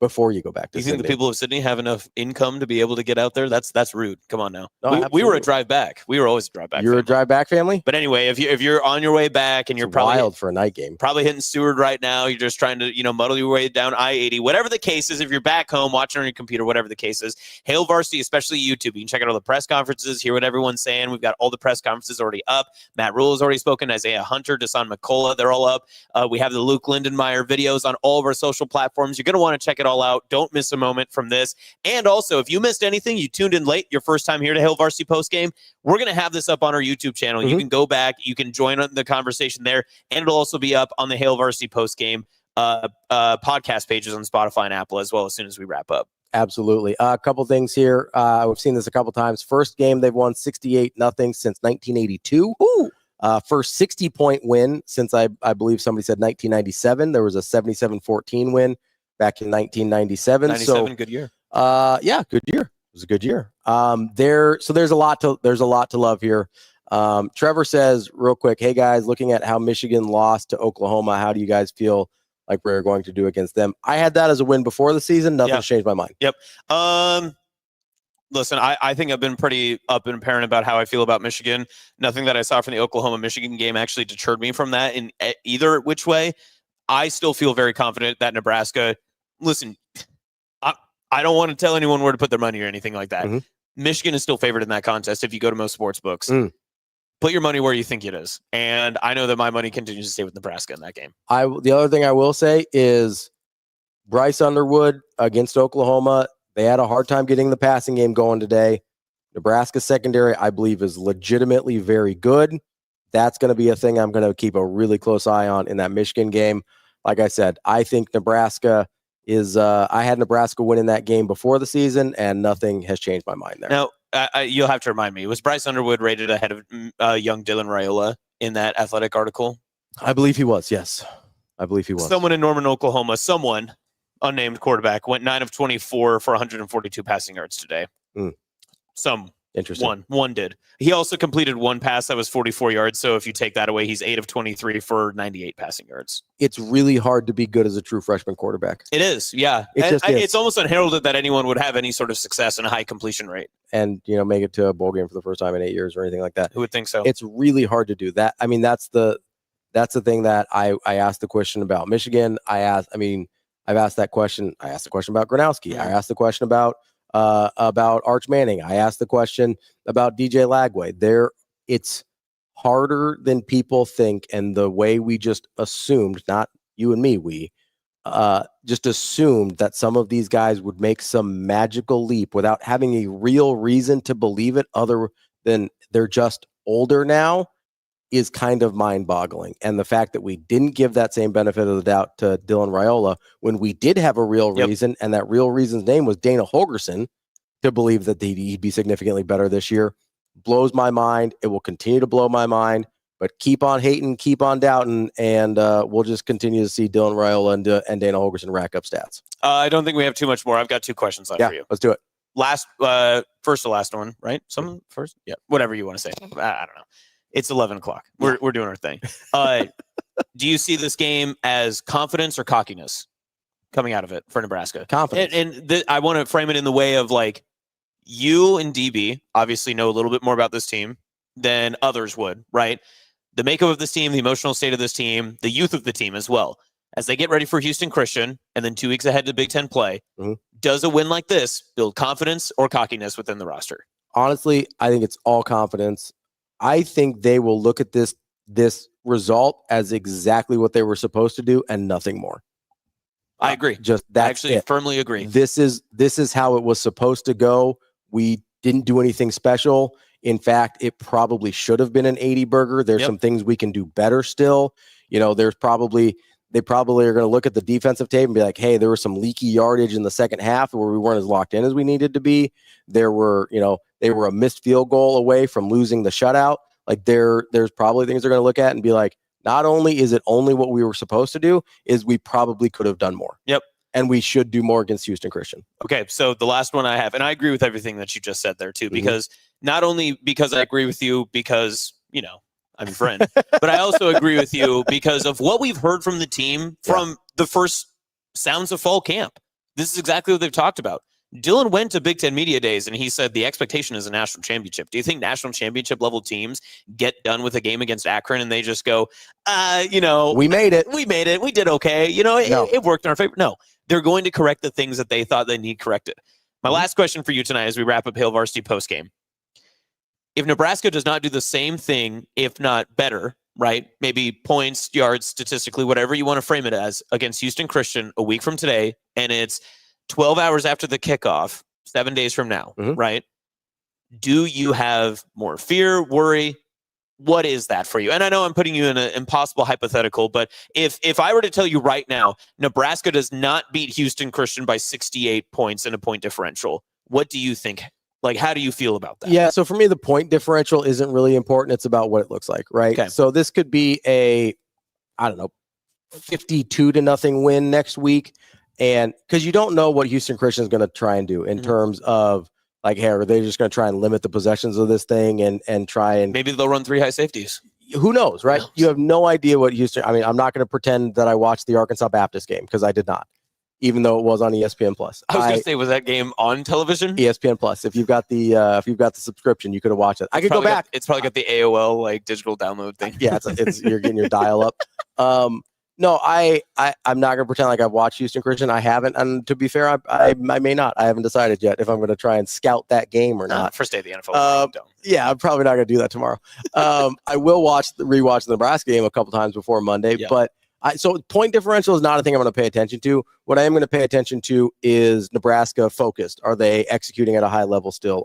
before you go back to You Sydney. think the people of Sydney have enough income to be able to get out there? That's rude. Come on now. No, we were a drive back. We were always a drive back. You're a drive back family? But anyway, if you're on your way back and you're probably wild for a night game. Probably hitting Seward right now, you're just trying to, muddle your way down I-80. Whatever the case is, if you're back home watching on your computer, whatever the case is, Hail Varsity, especially YouTube, you can check out all the press conferences, hear what everyone's saying. We've got all the press conferences already up. Matt Rhule has already spoken, Isaiah Hunter, Dasan McCullough, they're all up. We have the Luke Lindenmeyer videos on all of our social platforms. You're going to want to check it all out. Don't miss a moment from this. And also, if you missed anything, you tuned in late, your first time here to Hail Varsity Postgame, we're going to have this up on our YouTube channel. You can go back, you can join the conversation there, and it'll also be up on the Hail Varsity Postgame podcast pages on Spotify and Apple as well as soon as we wrap up. Absolutely. A couple things here. We've seen this a couple times. First game, they've won 68-0 since 1982. Ooh. First 60-point win since I believe somebody said 1997. There was a 77-14 win back in 1997. 97, good year. Yeah, good year. It was a good year. There's a lot to love here. Trevor says real quick, hey guys, looking at how Michigan lost to Oklahoma, how do you guys feel like we're going to do against them. I had that as a win before the season. Nothing's changed my mind. Yep. Listen, I think I've been pretty up and apparent about how I feel about Michigan. Nothing that I saw from the Oklahoma-Michigan game actually deterred me from that in either which way. I still feel very confident that Nebraska, listen, I don't want to tell anyone where to put their money or anything like that. Michigan is still favored in that contest if you go to most sports books. Put your money where you think it is. And I know that my money continues to stay with Nebraska in that game. The other thing I will say is Bryce Underwood against Oklahoma, they had a hard time getting the passing game going today. Nebraska secondary, I believe, is legitimately very good. That's going to be a thing I'm going to keep a really close eye on in that Michigan game. Like I said, I think Nebraska is I had Nebraska winning that game before the season, and nothing has changed my mind there. Now, you'll have to remind me, was Bryce Underwood rated ahead of young Dylan Raiola in that Athletic article? I believe he was, yes. I believe he was. Someone in Norman, Oklahoma, unnamed quarterback, went 9 of 24 for 142 passing yards today. Interesting. One did. He also completed one pass that was 44 yards. So if you take that away, he's 8 of 23 for 98 passing yards. It's really hard to be good as a true freshman quarterback. It is, yeah. It's almost unheralded that anyone would have any sort of success and a high completion rate. And, make it to a bowl game for the first time in 8 years or anything like that. Who would think so? It's really hard to do that. I mean, that's the thing that I asked the question about Michigan. I've asked that question. I asked the question about Gronowski. I asked the question about Arch Manning. I asked the question about DJ Lagway. It's harder than people think, and the way we just assumed, not you and me, we just assumed that some of these guys would make some magical leap without having a real reason to believe it other than they're just older now is kind of mind-boggling. And the fact that we didn't give that same benefit of the doubt to Dylan Raiola when we did have a real reason, and that real reason's name was Dana Holgorsen, to believe that he'd be significantly better this year, blows my mind. It will continue to blow my mind, but keep on hating, keep on doubting, and we'll just continue to see Dylan Raiola and Dana Holgorsen rack up stats. I don't think we have too much more. I've got 2 questions left for you. Let's do it. First to last one, right? Some first? Yeah, whatever you want to say. I don't know. It's 11 o'clock. We're doing our thing. Do you see this game as confidence or cockiness coming out of it for Nebraska? Confidence. And I want to frame it in the way of like, you and DB obviously know a little bit more about this team than others would, right? The makeup of this team, the emotional state of this team, the youth of the team as well. As they get ready for Houston Christian and then 2 weeks ahead to Big Ten play, does a win like this build confidence or cockiness within the roster? Honestly, I think it's all confidence. I think they will look at this result as exactly what they were supposed to do and nothing more. I agree. Firmly agree. This is how it was supposed to go. We didn't do anything special. In fact, it probably should have been an 80 burger. There's some things we can do better still. They probably are going to look at the defensive tape and be like, hey, there was some leaky yardage in the second half where we weren't as locked in as we needed to be. They were a missed field goal away from losing the shutout. Like there's probably things they're going to look at and be like, not only is it only what we were supposed to do, is we probably could have done more. Yep. And we should do more against Houston Christian. Okay, so the last one I have, and I agree with everything that you just said there too, because not only because I agree with you because, I'm your friend, but I also agree with you because of what we've heard from the team from the first sounds of fall camp. This is exactly what they've talked about. Dylan went to Big Ten Media Days and he said the expectation is a national championship. Do you think national championship level teams get done with a game against Akron and they just go, we made it. We did okay. It worked in our favor. No, they're going to correct the things that they thought they need corrected. My last question for you tonight as we wrap up Hail Varsity Postgame. If Nebraska does not do the same thing, if not better, right? Maybe points, yards, statistically, whatever you want to frame it as, against Houston Christian a week from today, and it's 12 hours after the kickoff, 7 days from now, right? Do you have more fear, worry? What is that for you? And I know I'm putting you in an impossible hypothetical, but if I were to tell you right now, Nebraska does not beat Houston Christian by 68 points in a point differential, what do you think? Like, how do you feel about that? Yeah, so for me, the point differential isn't really important. It's about what it looks like, right? Okay. So this could be a, 52-0 win next week. And because you don't know what Houston Christian is going to try and do in terms of, like, hey, are they just going to try and limit the possessions of this thing and try and... Maybe they'll run 3 high safeties. who knows, right? You have no idea what Houston. I mean, I'm not going to pretend that I watched the Arkansas Baptist game because I did not, even though it was on ESPN Plus. I was going to say, was that game on television? ESPN Plus. If you've got the subscription, you could have watched it. I could go back. It's probably got the AOL like digital download thing. Yeah, it's you're getting your dial up. No, I'm not going to pretend like I've watched Houston Christian. I haven't, and to be fair, I may not. I haven't decided yet if I'm going to try and scout that game or not. First day of the NFL. Yeah, I'm probably not going to do that tomorrow. I will rewatch the Nebraska game a couple times before Monday, but so point differential is not a thing I'm going to pay attention to. What I am going to pay attention to is Nebraska focused. Are they executing at a high level still?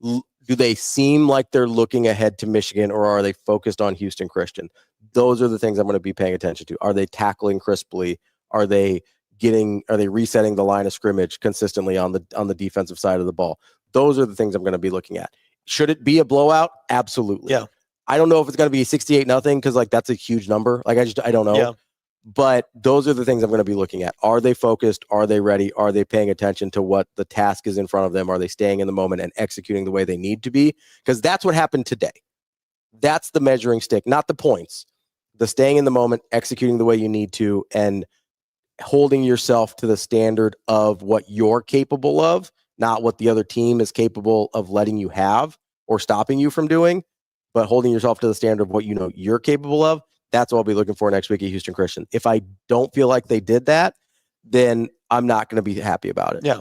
Do they seem like they're looking ahead to Michigan, or are they focused on Houston Christian? Those are the things I'm going to be paying attention to. Are they tackling crisply? Are they resetting the line of scrimmage consistently on the defensive side of the ball? Those are the things I'm going to be looking at. Should it be a blowout? Absolutely. Yeah. I don't know if it's going to be 68-0 because like that's a huge number. Like I don't know. Yeah. But those are the things I'm going to be looking at. Are they focused? Are they ready? Are they paying attention to what the task is in front of them? Are they staying in the moment and executing the way they need to be? Because that's what happened today. That's the measuring stick, not the points. The staying in the moment, executing the way you need to, and holding yourself to the standard of what you're capable of, not what the other team is capable of letting you have or stopping you from doing, but holding yourself to the standard of what you know you're capable of. That's what I'll be looking for next week at Houston Christian. If I don't feel like they did that, then I'm not going to be happy about it. Yeah.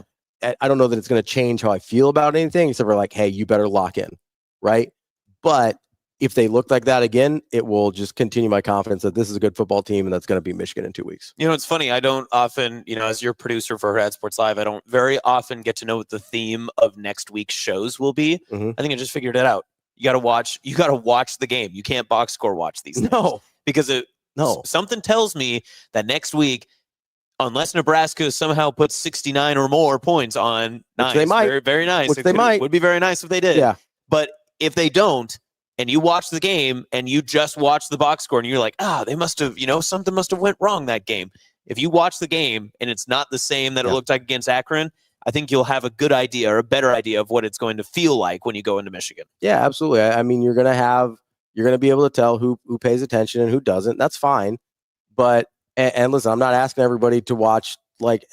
I don't know that it's going to change how I feel about anything, except for like, hey, you better lock in, right? But if they look like that again, it will just continue my confidence that this is a good football team and that's going to beat Michigan in 2 weeks. You know, it's funny. I don't often, as your producer for Hurrdat Sports Live, I don't very often get to know what the theme of next week's shows will be. Mm-hmm. I think I just figured it out. You got to watch the game. You can't box score watch these things. No. Because something tells me that next week, unless Nebraska somehow puts 69 or more points on, which they might. Very, very nice. It would be very nice if they did. Yeah. But if they don't, and you watch the game and you just watch the box score and you're like, they must have, something must have went wrong that game. If you watch the game and it's not the same that it looked like against Akron, I think you'll have a good idea or a better idea of what it's going to feel like when you go into Michigan. Yeah, absolutely. I mean, you're going to be able to tell who pays attention and who doesn't. That's fine. But, and listen, I'm not asking everybody to watch, like,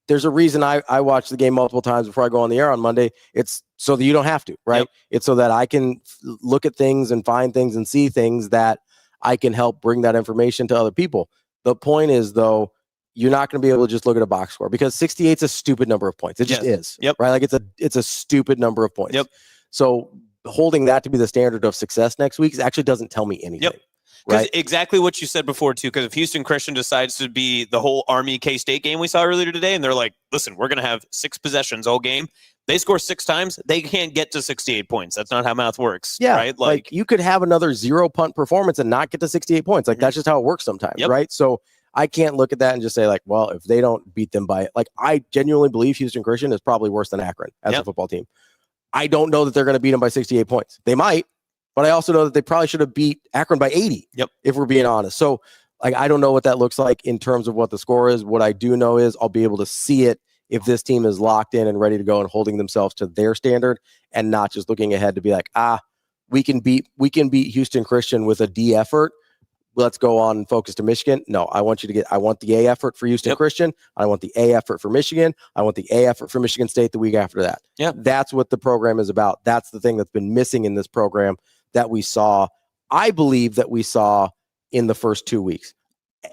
there's a reason I watch the game multiple times before I go on the air on Monday. It's so that you don't have to, right? Yep. It's so that I can look at things and find things and see things that I can help bring that information to other people. The point is, though, you're not going to be able to just look at a box score because 68 is a stupid number of points. It just is. Yep. Right? Like it's a stupid number of points. Yep. So holding that to be the standard of success next week actually doesn't tell me anything. Yep. Right? Exactly what you said before, too, because if Houston Christian decides to be the whole Army K-State game we saw earlier today, and they're like, listen, we're going to have 6 possessions all game. They score 6 times, they can't get to 68 points. That's not how math works. Yeah, right? Like you could have another 0 punt performance and not get to 68 points. Like that's just how it works sometimes, right? So I can't look at that and just say like, well, if they don't beat them by, like, I genuinely believe Houston Christian is probably worse than Akron as a football team. I don't know that they're going to beat them by 68 points. They might. But I also know that they probably should have beat Akron by 80, if we're being honest. So, like, I don't know what that looks like in terms of what the score is. What I do know is I'll be able to see it if this team is locked in and ready to go and holding themselves to their standard and not just looking ahead to be like, we can beat Houston Christian with a D effort. Let's go on and focus to Michigan. No, I want the A effort for Houston Christian. I want the A effort for Michigan. I want the A effort for Michigan State the week after that. Yeah. That's what the program is about. That's the thing that's been missing in this program that we saw, I believe that we saw in the first 2 weeks.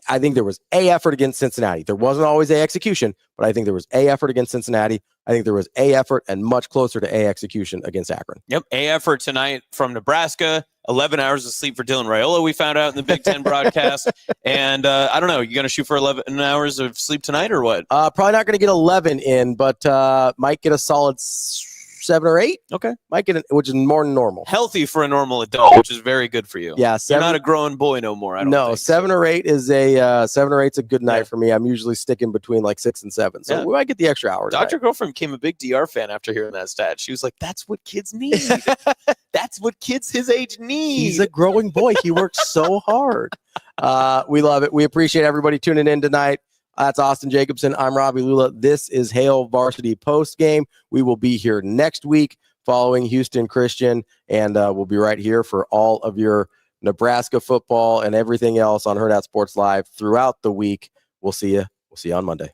I think there was A effort against Cincinnati. There wasn't always A execution, but I think there was A effort against Cincinnati. I think there was A effort and much closer to A execution against Akron. Yep. A effort tonight from Nebraska. 11 hours of sleep for Dylan Raiola, we found out in the Big Ten broadcast. And I don't know, you going to shoot for 11 hours of sleep tonight or what? Probably not going to get 11 in, but might get a solid 7 or 8. Okay. Might get which is more than normal. Healthy for a normal adult, which is very good for you. Yeah. You're not a grown boy no more. I don't think 7 or 8 is a 7 or 8's a good night for me. I'm usually sticking between like 6 and 7. So we might get the extra hour. Dr. Girlfriend became a big DR fan after hearing that stat. She was like, that's what kids need. That's what kids his age need. He's a growing boy. He works so hard. We love it. We appreciate everybody tuning in tonight. That's Austin Jacobsen. I'm Ravi Lulla. This is Hail Varsity Postgame. We will be here next week following Houston Christian, and we'll be right here for all of your Nebraska football, and everything else on Hurrdat Sports Live throughout the week. We'll see you on Monday.